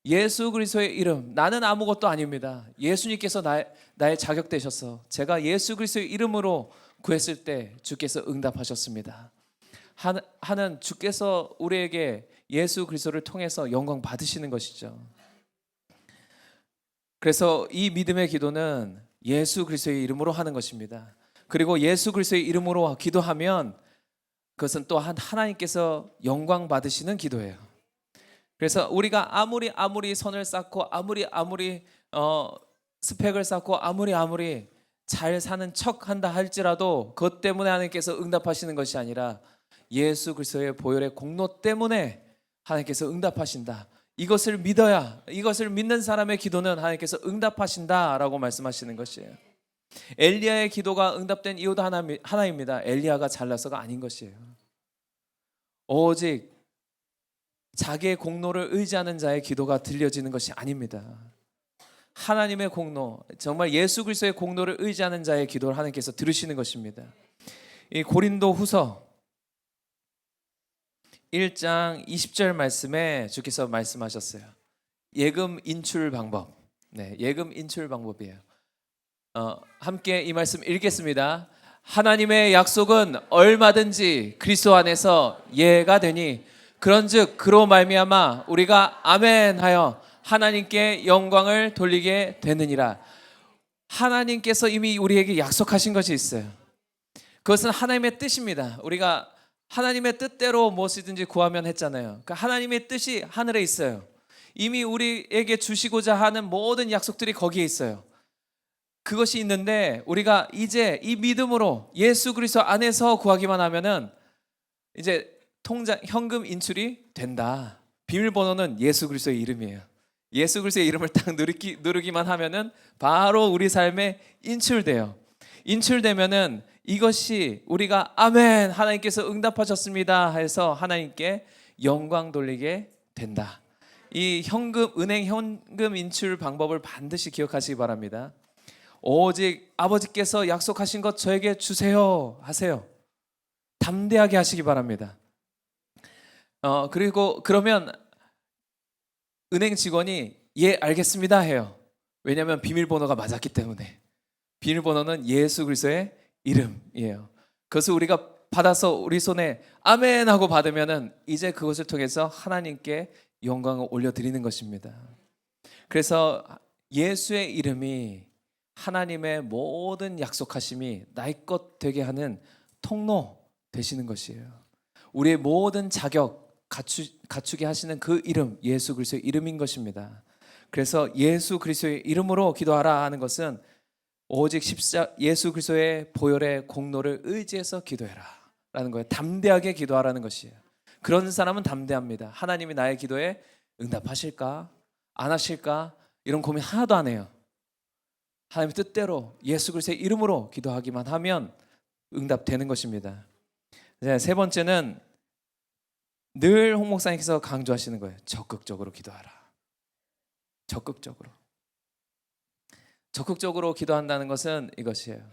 Speaker 1: 예수 그리스도의 이름, 나는 아무것도 아닙니다. 예수님께서 나의 자격 되셔서 제가 예수 그리스도의 이름으로 구했을 때 주께서 응답하셨습니다 하는 주께서 우리에게 예수 그리스도를 통해서 영광 받으시는 것이죠. 그래서 이 믿음의 기도는 예수 그리스도의 이름으로 하는 것입니다. 그리고 예수 그리스도의 이름으로 기도하면 그것은 또한 하나님께서 영광 받으시는 기도예요. 그래서 우리가 아무리 선을 쌓고 아무리 스펙을 쌓고 아무리 잘 사는 척 한다 할지라도 그것 때문에 하나님께서 응답하시는 것이 아니라 예수 그리스도의 보혈의 공로 때문에 하나님께서 응답하신다. 이것을 믿어야, 이것을 믿는 사람의 기도는 하나님께서 응답하신다라고 말씀하시는 것이에요. 엘리야의 기도가 응답된 이유도 하나입니다. 엘리야가 잘나서가 아닌 것이에요. 오직 자기의 공로를 의지하는 자의 기도가 들려지는 것이 아닙니다. 하나님의 공로, 정말 예수 그리스도의 공로를 의지하는 자의 기도를 하나님께서 들으시는 것입니다. 이 고린도 후서 1장 20절 말씀에 주께서 말씀하셨어요. 예금 인출 방법. 예금 인출 방법이에요. 함께 이 말씀 읽겠습니다. 하나님의 약속은 얼마든지 그리스도 안에서 예가 되니 그런즉 그로 말미암아 우리가 아멘하여 하나님께 영광을 돌리게 되느니라. 하나님께서 이미 우리에게 약속하신 것이 있어요. 그것은 하나님의 뜻입니다. 우리가 하나님의 뜻대로 무엇이든지 구하면 했잖아요. 그러니까 하나님의 뜻이 하늘에 있어요. 이미 우리에게 주시고자 하는 모든 약속들이 거기에 있어요. 그것이 있는데 우리가 이제 이 믿음으로 예수 그리스도 안에서 구하기만 하면은 이제 현금 인출이 된다. 비밀번호는 예수 그리스도의 이름이에요. 예수 그리스도의 이름을 딱 누르기만 하면은 바로 우리 삶에 인출돼요. 인출되면은 이것이 우리가 아멘, 하나님께서 응답하셨습니다 해서 하나님께 영광 돌리게 된다. 이 은행 현금 인출 방법을 반드시 기억하시기 바랍니다. 오직 아버지께서 약속하신 것 저에게 주세요 하세요. 담대하게 하시기 바랍니다. 그리고 그러면 은행 직원이 예 알겠습니다 해요. 왜냐하면 비밀번호가 맞았기 때문에. 비밀번호는 예수 그리스도의 이름이에요. 그것을 우리가 받아서 우리 손에 아멘 하고 받으면은 이제 그것을 통해서 하나님께 영광을 올려드리는 것입니다. 그래서 예수의 이름이 하나님의 모든 약속하심이 나의 것 되게 하는 통로 되시는 것이에요. 우리의 모든 자격 갖추게 하시는 그 이름, 예수 그리스도의 이름인 것입니다. 그래서 예수 그리스도의 이름으로 기도하라 하는 것은 오직 예수 그리스도의 보혈의 공로를 의지해서 기도해라 라는 거예요. 담대하게 기도하라는 것이에요. 그런 사람은 담대합니다. 하나님이 나의 기도에 응답하실까? 안 하실까? 이런 고민 하나도 안 해요. 하나님 뜻대로 예수 그리스도의 이름으로 기도하기만 하면 응답되는 것입니다. 세 번째는 늘 홍 목사님께서 강조하시는 거예요. 적극적으로 기도하라. 적극적으로 기도한다는 것은 이것이에요.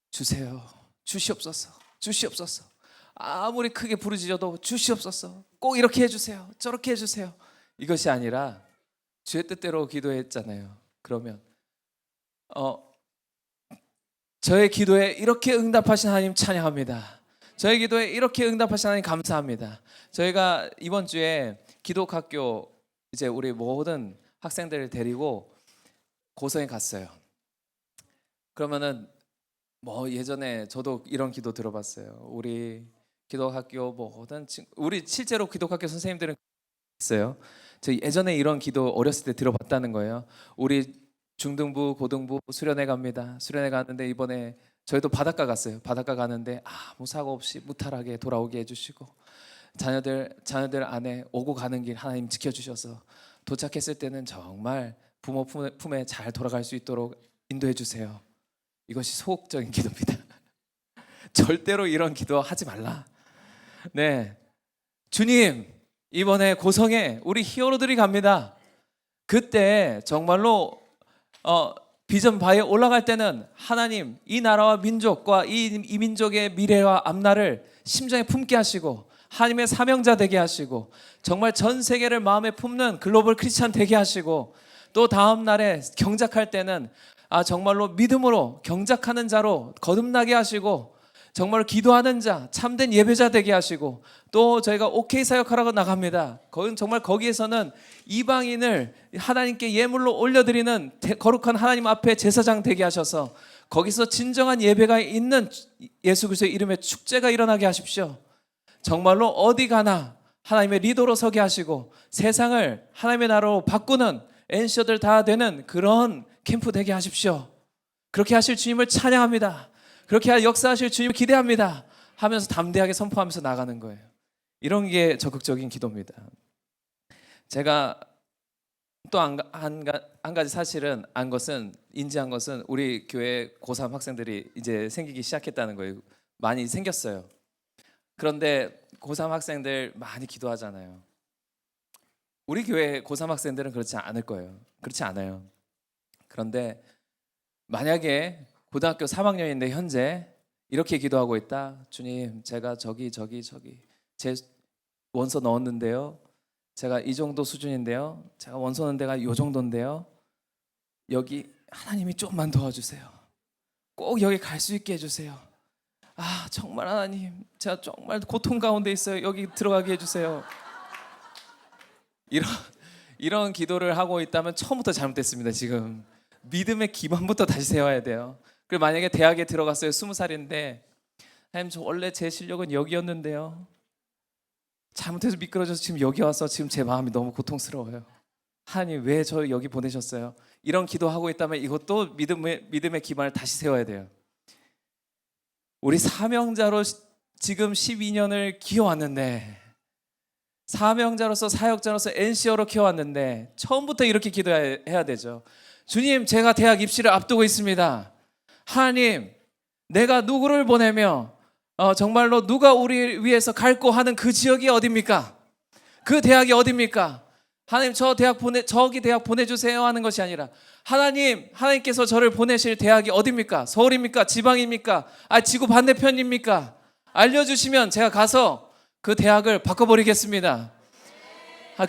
Speaker 1: 주세요. 주시옵소서. 주시옵소서. 아무리 크게 부르짖어도 주시옵소서. 꼭 이렇게 해주세요. 저렇게 해주세요. 이것이 아니라 주의 뜻대로 기도했잖아요. 그러면 저의 기도에 이렇게 응답하신 하나님 찬양합니다. 저의 기도에 이렇게 응답하신 하나님 감사합니다. 저희가 이번 주에 기독학교 이제 우리 모든 학생들을 데리고 고성에 갔어요. 그러면은 예전에 저도 이런 기도 들어봤어요. 우리 기독학교 모든 우리 실제로 기독학교 선생님들은 있어요. 저 예전에 이런 기도 어렸을 때 들어봤다는 거예요. 우리 중등부, 고등부 수련회 갑니다. 수련회 가는데 이번에 저희도 바닷가 갔어요. 바닷가 가는데 아무 사고 없이 무탈하게 돌아오게 해주시고 자녀들 안에 오고 가는 길 하나님 지켜주셔서 도착했을 때는 정말 부모 품에 잘 돌아갈 수 있도록 인도해 주세요. 이것이 소극적인 기도입니다. 절대로 이런 기도 하지 말라. 네, 주님 이번에 고성에 우리 히어로들이 갑니다. 그때 정말로 비전 바에 올라갈 때는 하나님 이 나라와 민족과 이 민족의 미래와 앞날을 심장에 품게 하시고 하나님의 사명자 되게 하시고 정말 전 세계를 마음에 품는 글로벌 크리스찬 되게 하시고 또 다음 날에 경작할 때는 정말로 믿음으로 경작하는 자로 거듭나게 하시고 정말 기도하는 자, 참된 예배자 되게 하시고 또 저희가 OK 사역하라고 나갑니다. 정말 거기에서는 이방인을 하나님께 예물로 올려드리는 거룩한 하나님 앞에 제사장 되게 하셔서 거기서 진정한 예배가 있는 예수 그리스도의 이름의 축제가 일어나게 하십시오. 정말로 어디 가나 하나님의 리더로 서게 하시고 세상을 하나님의 나라로 바꾸는 엔시어들 다 되는 그런 캠프 되게 하십시오. 그렇게 하실 주님을 찬양합니다. 그렇게 역사하실 주님을 기대합니다 하면서 담대하게 선포하면서 나가는 거예요. 이런 게 적극적인 기도입니다. 제가 또 한 가지 사실은 인지한 것은 우리 교회 고3 학생들이 이제 생기기 시작했다는 거예요. 많이 생겼어요. 그런데 고3 학생들 많이 기도하잖아요. 우리 교회 고3 학생들은 그렇지 않을 거예요. 그렇지 않아요. 그런데 만약에 고등학교 3학년인데 현재 이렇게 기도하고 있다. 주님, 제가 저기 제 원서 넣었는데요. 제가 이 정도 수준인데요. 제가 원서 넣은 데가 이 정도인데요. 여기 하나님이 조금만 도와주세요. 꼭 여기 갈 수 있게 해주세요. 정말 하나님, 제가 정말 고통 가운데 있어요. 여기 들어가게 해주세요. 이런 기도를 하고 있다면 처음부터 잘못됐습니다. 지금 믿음의 기반부터 다시 세워야 돼요. 그리고 만약에 대학에 들어갔어요. 20살인데 하나님, 저 원래 제 실력은 여기였는데요. 잘못해서 미끄러져서 지금 여기 와서 지금 제 마음이 너무 고통스러워요. 하나님, 왜 저 여기 보내셨어요? 이런 기도하고 있다면 이것도 믿음의 기반을 다시 세워야 돼요. 우리 사명자로 지금 12년을 키워왔는데, 사명자로서 사역자로서 NCO로 키워왔는데 처음부터 이렇게 기도해야 되죠. 주님, 제가 대학 입시를 앞두고 있습니다. 하나님, 내가 누구를 보내며 정말로 누가 우리 위해서 갈고 하는 그 지역이 어딥니까? 그 대학이 어딥니까? 하나님, 저기 대학 보내주세요 하는 것이 아니라 하나님께서 저를 보내실 대학이 어딥니까? 서울입니까? 지방입니까? 지구 반대편입니까? 알려주시면 제가 가서 그 대학을 바꿔버리겠습니다.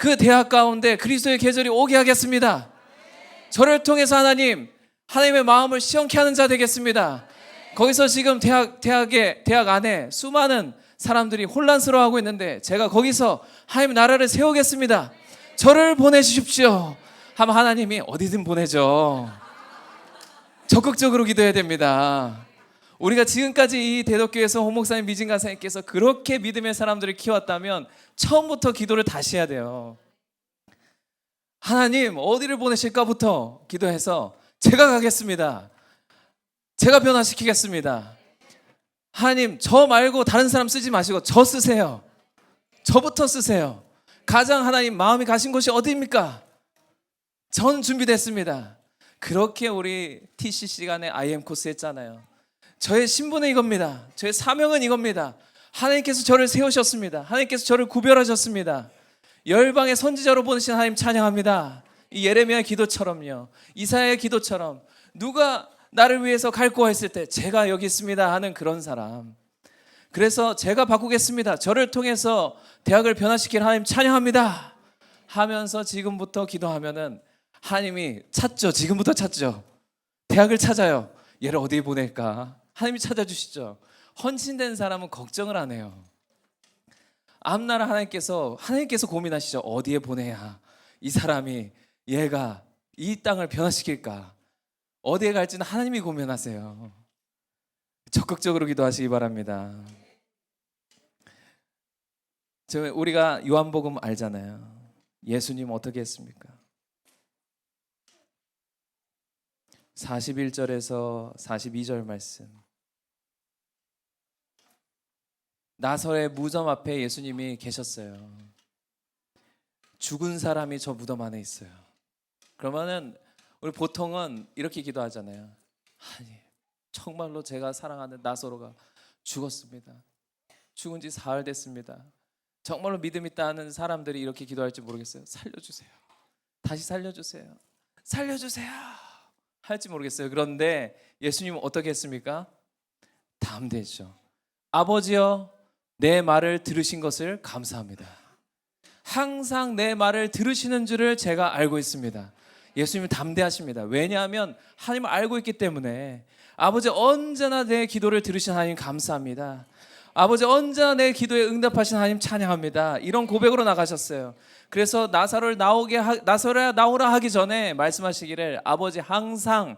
Speaker 1: 그 대학 가운데 그리스도의 계절이 오게 하겠습니다. 저를 통해서 하나님의 마음을 시원케 하는 자 되겠습니다. 거기서 지금 대학 안에 수많은 사람들이 혼란스러워하고 있는데 제가 거기서 하나님 나라를 세우겠습니다. 저를 보내주십시오 하면 하나님이 어디든 보내죠. 적극적으로 기도해야 됩니다. 우리가 지금까지 이 대덕교에서 홍목사님, 미진 간사님께서 그렇게 믿음의 사람들을 키웠다면 처음부터 기도를 다시 해야 돼요. 하나님, 어디를 보내실까부터 기도해서 제가 가겠습니다. 제가 변화시키겠습니다. 하나님, 저 말고 다른 사람 쓰지 마시고 저 쓰세요. 저부터 쓰세요. 가장 하나님 마음이 가신 곳이 어디입니까? 전 준비됐습니다. 그렇게 우리 TC 시간에 IM 코스 했잖아요. 저의 신분은 이겁니다. 저의 사명은 이겁니다. 하나님께서 저를 세우셨습니다. 하나님께서 저를 구별하셨습니다. 열방의 선지자로 보내신 하나님 찬양합니다. 이 예레미야의 기도처럼요, 이사야의 기도처럼 누가 나를 위해서 갈구했을 때 제가 여기 있습니다 하는 그런 사람. 그래서 제가 바꾸겠습니다. 저를 통해서 대학을 변화시킬 하나님 찬양합니다 하면서 지금부터 기도하면은 하나님이 찾죠. 지금부터 찾죠. 대학을 찾아요. 얘를 어디에 보낼까? 하나님이 찾아주시죠. 헌신된 사람은 걱정을 안 해요. 앞나라 하나님께서 고민하시죠. 어디에 보내야 이 사람이, 얘가 이 땅을 변화시킬까? 어디에 갈지는 하나님이 고민하세요. 적극적으로 기도하시기 바랍니다. 우리가 요한복음 알잖아요. 예수님 어떻게 했습니까? 41절에서 42절 말씀. 나설의 무덤 앞에 예수님이 계셨어요. 죽은 사람이 저 무덤 안에 있어요. 그러면은 우리 보통은 이렇게 기도하잖아요. 하나님, 정말로 제가 사랑하는 나사로가 죽었습니다. 죽은 지 사흘 됐습니다. 정말로 믿음 있다 하는 사람들이 이렇게 기도할지 모르겠어요. 살려주세요. 다시 살려주세요. 살려주세요. 할지 모르겠어요. 그런데 예수님은 어떻게 했습니까? 담대했죠. 아버지여, 내 말을 들으신 것을 감사합니다. 항상 내 말을 들으시는 줄을 제가 알고 있습니다. 예수님은 담대하십니다. 왜냐하면 하나님을 알고 있기 때문에. 아버지, 언제나 내 기도를 들으신 하나님 감사합니다. 아버지, 언제나 내 기도에 응답하신 하나님 찬양합니다. 이런 고백으로 나가셨어요. 그래서 나사로야 나오라 하기 전에 말씀하시기를, 아버지, 항상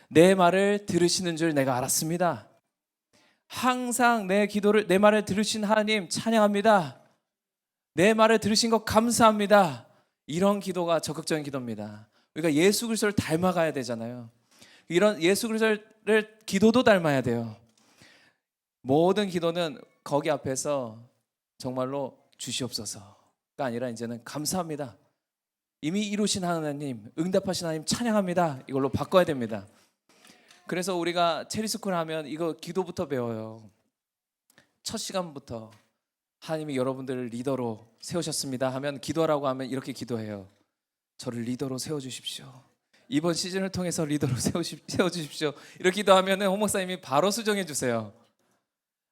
Speaker 1: 내 말을 들으시는 줄 내가 알았습니다. 항상 내 말을 들으신 하나님 찬양합니다. 내 말을 들으신 것 감사합니다. 이런 기도가 적극적인 기도입니다. 그러니까 예수 그리스도를 닮아가야 되잖아요. 이런 예수 그리스도를 기도도 닮아야 돼요. 모든 기도는 거기 앞에서 정말로 주시옵소서가 아니라 이제는 감사합니다. 이미 이루신 하나님, 응답하신 하나님 찬양합니다. 이걸로 바꿔야 됩니다. 그래서 우리가 체리스쿨 하면 이거 기도부터 배워요. 첫 시간부터 하나님이 여러분들을 리더로 세우셨습니다 하면, 기도하라고 하면 이렇게 기도해요. 저를 리더로 세워주십시오. 이번 시즌을 통해서 리더로 세워주십시오. 이렇게 기도하면 홍 목사님이 바로 수정해 주세요.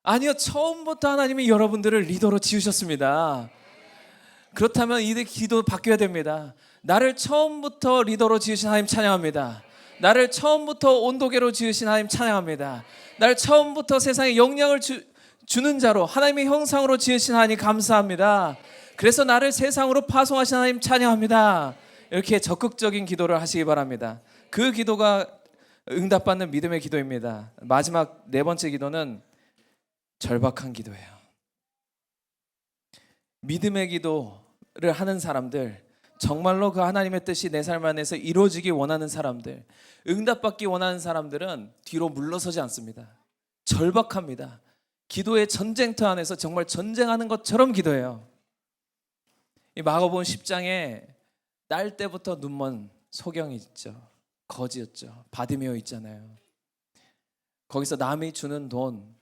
Speaker 1: 아니요, 처음부터 하나님이 여러분들을 리더로 지으셨습니다. 그렇다면 이 기도 바뀌어야 됩니다. 나를 처음부터 리더로 지으신 하나님 찬양합니다. 나를 처음부터 온도계로 지으신 하나님 찬양합니다. 나를 처음부터 세상에 영향을 주는 자로, 하나님의 형상으로 지으신 하나님 감사합니다. 그래서 나를 세상으로 파송하신 하나님 찬양합니다. 이렇게 적극적인 기도를 하시기 바랍니다. 그 기도가 응답받는 믿음의 기도입니다. 마지막 네 번째 기도는 절박한 기도예요. 믿음의 기도를 하는 사람들, 정말로 그 하나님의 뜻이 내 삶 안에서 이루어지기 원하는 사람들, 응답받기 원하는 사람들은 뒤로 물러서지 않습니다. 절박합니다. 기도의 전쟁터 안에서 정말 전쟁하는 것처럼 기도해요. 이 마가복음 10장에 날 때부터 눈먼 소경이 있죠. 거지였죠. 바디메오 있잖아요. 거기서 남이 주는 돈,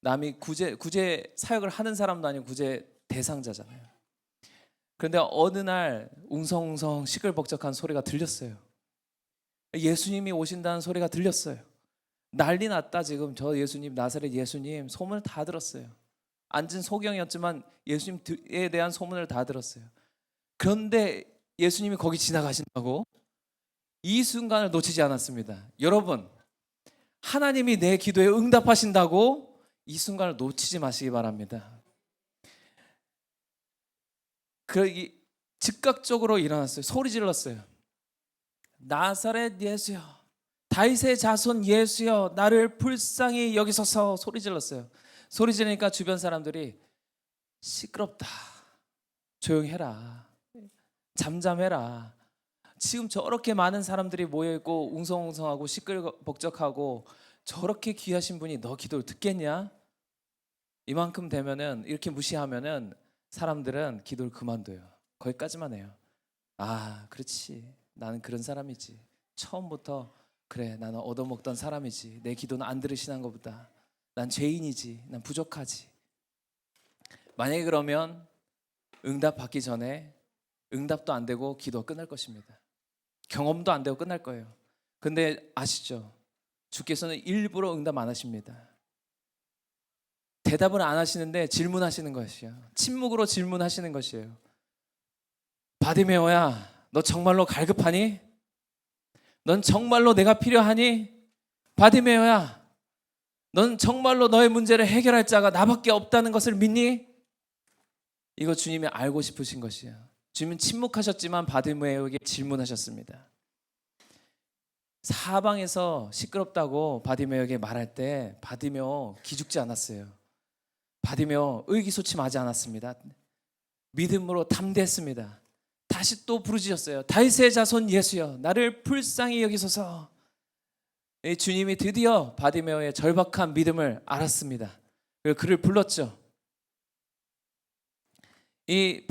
Speaker 1: 남이 구제 사역을 하는 사람도 아니고 구제 대상자잖아요. 그런데 어느 날 웅성웅성 시끌벅적한 소리가 들렸어요. 예수님이 오신다는 소리가 들렸어요. 난리 났다 지금. 저 예수님, 나사렛 예수님 소문을 다 들었어요. 앉은 소경이었지만 예수님에 대한 소문을 다 들었어요. 그런데 예수님이 거기 지나가신다고 이 순간을 놓치지 않았습니다. 여러분, 하나님이 내 기도에 응답하신다고 이 순간을 놓치지 마시기 바랍니다. 즉각적으로 일어났어요. 소리 질렀어요. 나사렛 예수여, 다윗의 자손 예수여, 나를 불쌍히 여기소서. 소리 질렀어요. 소리 지르니까 주변 사람들이 시끄럽다, 조용히 해라, 잠잠해라. 지금 저렇게 많은 사람들이 모여있고 웅성웅성하고 시끌벅적하고 저렇게 귀하신 분이 너 기도를 듣겠냐? 이만큼 되면은, 이렇게 무시하면은 사람들은 기도를 그만둬요. 거기까지만 해요. 아, 그렇지, 나는 그런 사람이지. 처음부터 그래, 나는 얻어먹던 사람이지. 내 기도는 안 들으시는 것보다 난 죄인이지, 난 부족하지. 만약에 그러면 응답 받기 전에 응답도 안 되고 기도가 끝날 것입니다. 경험도 안 되고 끝날 거예요. 근데 아시죠? 주께서는 일부러 응답 안 하십니다. 대답을 안 하시는데 질문하시는 것이에요. 침묵으로 질문하시는 것이에요. 바디메오야, 너 정말로 갈급하니? 넌 정말로 내가 필요하니? 바디메오야, 넌 정말로 너의 문제를 해결할 자가 나밖에 없다는 것을 믿니? 이거 주님이 알고 싶으신 것이에요. 주님은 침묵하셨지만 바디메오에게 질문하셨습니다. 사방에서 시끄럽다고 바디메오에게 말할 때 바디메오 기죽지 않았어요. 바디메오 의기소침하지 않았습니다. 믿음으로 담대했습니다. 다시 또 부르짖었어요. 다윗의 자손 예수여, 나를 불쌍히 여기소서. 이 주님이 드디어 바디메오의 절박한 믿음을 알았습니다. 그리고 그를 불렀죠. 이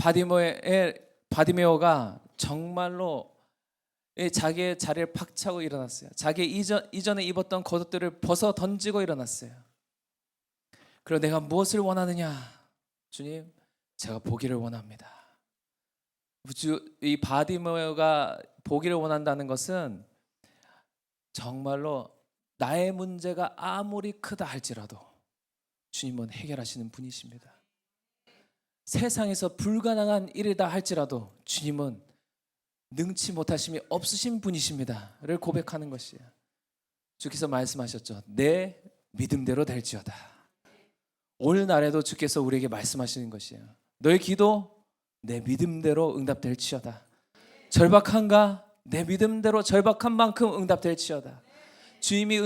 Speaker 1: 바디메오가 정말로 자기의 자리를 팍 차고 일어났어요. 자기 이전에 입었던 겉옷들을 벗어 던지고 일어났어요. 그리고 내가 무엇을 원하느냐? 주님, 제가 보기를 원합니다. 이 바디메오가 보기를 원한다는 것은 정말로 나의 문제가 아무리 크다 할지라도 주님은 해결하시는 분이십니다. 세상에서 불가능한 일이다 할지라도 주님은 능치 못하심이 없으신 분이십니다를 고백하는 것이에요. 주께서 말씀하셨죠. 내 믿음대로 될지어다. 오늘날에도 주께서 우리에게 말씀하시는 것이에요. 너의 기도 내 믿음대로 응답될지어다. 절박한가? 내 믿음대로 절박한 만큼 응답될지어다. 주님이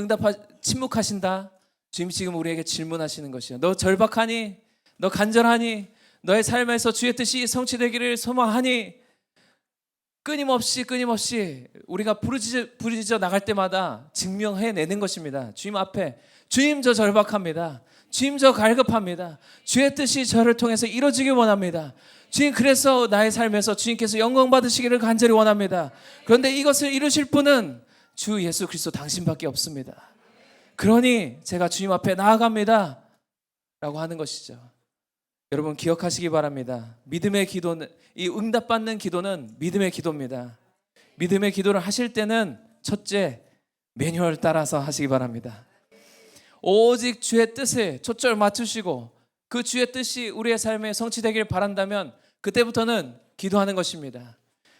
Speaker 1: 침묵하신다. 주님 지금 우리에게 질문하시는 것이에요. 너 절박하니? 너 간절하니? 너의 삶에서 주의 뜻이 성취되기를 소망하니? 끊임없이 우리가 부르짖어 나갈 때마다 증명해내는 것입니다. 주님 앞에, 주님 저 절박합니다. 주님 저 갈급합니다. 주의 뜻이 저를 통해서 이루어지길 원합니다. 주님, 그래서 나의 삶에서 주님께서 영광 받으시기를 간절히 원합니다. 그런데 이것을 이루실 분은 주 예수 그리스도 당신밖에 없습니다. 그러니 제가 주님 앞에 나아갑니다 라고 하는 것이죠. 여러분 기억하시기 바랍니다. 믿음의 기도는, 이 응답받는 기도는 믿음의 기도입니다. 믿음의 기도를 하실 때는 첫째, 매뉴얼 따라서 하시기 바랍니다. 오직 주의 뜻에 초점을 맞추시고 그 주의 뜻이 우리의 삶에 성취되길 바란다면 그때부터는 기도하는 것입니다.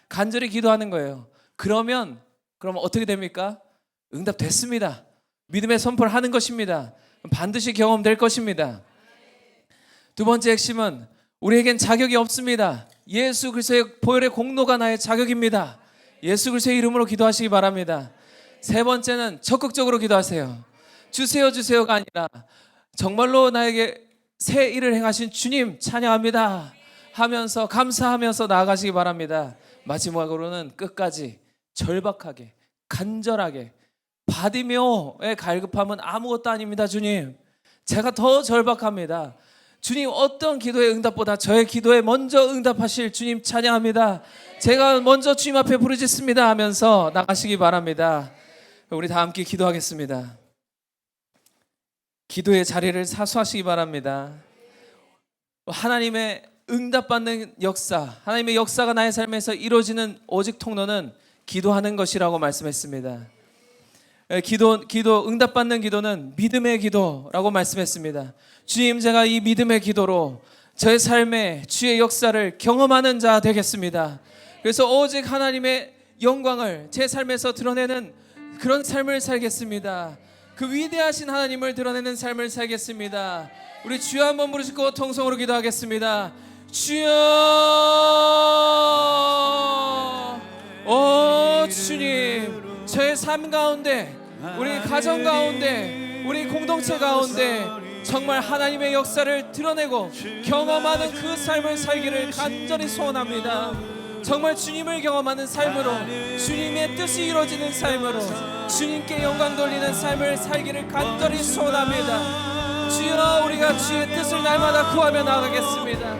Speaker 1: 간절히 기도하는 거예요. 그럼 어떻게 됩니까? 응답됐습니다. 믿음의 선포를 하는 것입니다. 반드시 경험될 것입니다. 두 번째 핵심은 우리에겐 자격이 없습니다. 예수 그리스도의 보혈의 공로가 나의 자격입니다. 예수 그리스도의 이름으로 기도하시기 바랍니다. 세 번째는 적극적으로 기도하세요. 주세요가 아니라 정말로 나에게 새 일을 행하신 주님 찬양합니다 하면서 감사하면서 나아가시기 바랍니다. 마지막으로는 끝까지 절박하게 간절하게, 바디메오의 갈급함은 아무것도 아닙니다. 주님, 제가 더 절박합니다. 주님, 어떤 기도의 응답보다 저의 기도에 먼저 응답하실 주님 찬양합니다. 제가 먼저 주님 앞에 부르짖습니다 하면서 나가시기 바랍니다. 우리 다 함께 기도하겠습니다. 기도의 자리를 사수하시기 바랍니다. 하나님의 응답받는 역사, 하나님의 역사가 나의 삶에서 이루어지는 오직 통로는 기도하는 것이라고 말씀했습니다. 응답받는 기도는 믿음의 기도라고 말씀했습니다. 주님, 제가 이 믿음의 기도로 저의 삶에 주의 역사를 경험하는 자 되겠습니다. 그래서 오직 하나님의 영광을 제 삶에서 드러내는 그런 삶을 살겠습니다. 그 위대하신 하나님을 드러내는 삶을 살겠습니다. 우리 주여 한번 부르시고 통성으로 기도하겠습니다. 주여, 오 주님, 저의 삶 가운데, 우리 가정 가운데, 우리 공동체 가운데 정말 하나님의 역사를 드러내고 경험하는 그 삶을 살기를 간절히 소원합니다. 정말 주님을 경험하는 삶으로, 주님의 뜻이 이루어지는 삶으로 주님께 영광 돌리는 삶을 살기를 간절히 소원합니다. 주여, 우리가 주의 뜻을 날마다 구하며 나아가겠습니다.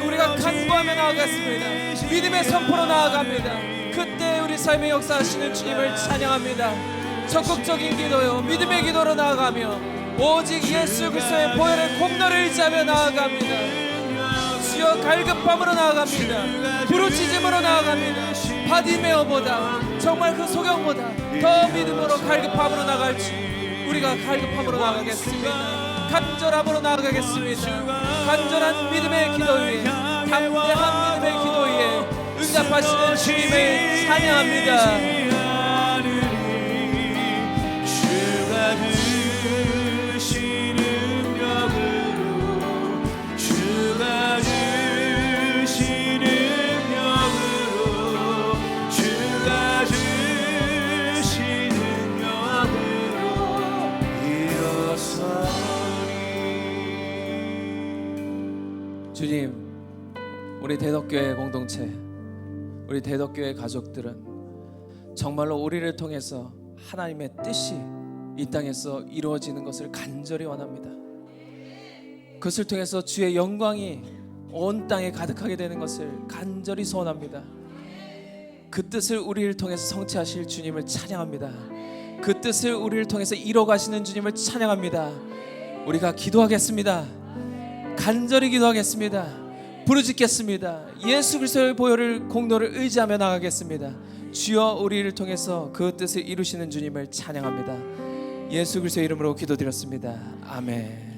Speaker 1: 우리가 간구하며 나아가겠습니다. 믿음의 선포로 나아갑니다. 그때 우리 삶의 역사하시는 주님을 찬양합니다. 적극적인 기도요, 믿음의 기도로 나아가며 오직 예수 그리스도의 보혈의 공로를 의지하며 나아갑니다. 주여, 갈급함으로 나아갑니다. 부르짖음으로 나아갑니다. 바디메오보다, 정말 그 소경보다 더 믿음으로 갈급함으로 나아갈 주, 우리가 갈급함으로 나아가겠습니다. 간절함으로 나아가겠습니다. 간절한 믿음의 기도 위에, 담대한 믿음의 기도 위에 응답하시는 주님을 찬양합니다. 주님, 우리 대덕교회 공동체 우리 대덕교회 가족들은 정말로 우리를 통해서 하나님의 뜻이 이 땅에서 이루어지는 것을 간절히 원합니다. 그것을 통해서 주의 영광이 온 땅에 가득하게 되는 것을 간절히 소원합니다. 그 뜻을 우리를 통해서 성취하실 주님을 찬양합니다. 그 뜻을 우리를 통해서 이뤄가시는 주님을 찬양합니다. 우리가 기도하겠습니다. 간절히 기도하겠습니다. 부르짖겠습니다. 예수 그리스도의 보혈을 공로를 의지하며 나가겠습니다. 주여 우리를 통해서 그 뜻을 이루시는 주님을 찬양합니다. 예수 그리스도의 이름으로 기도드렸습니다. 아멘.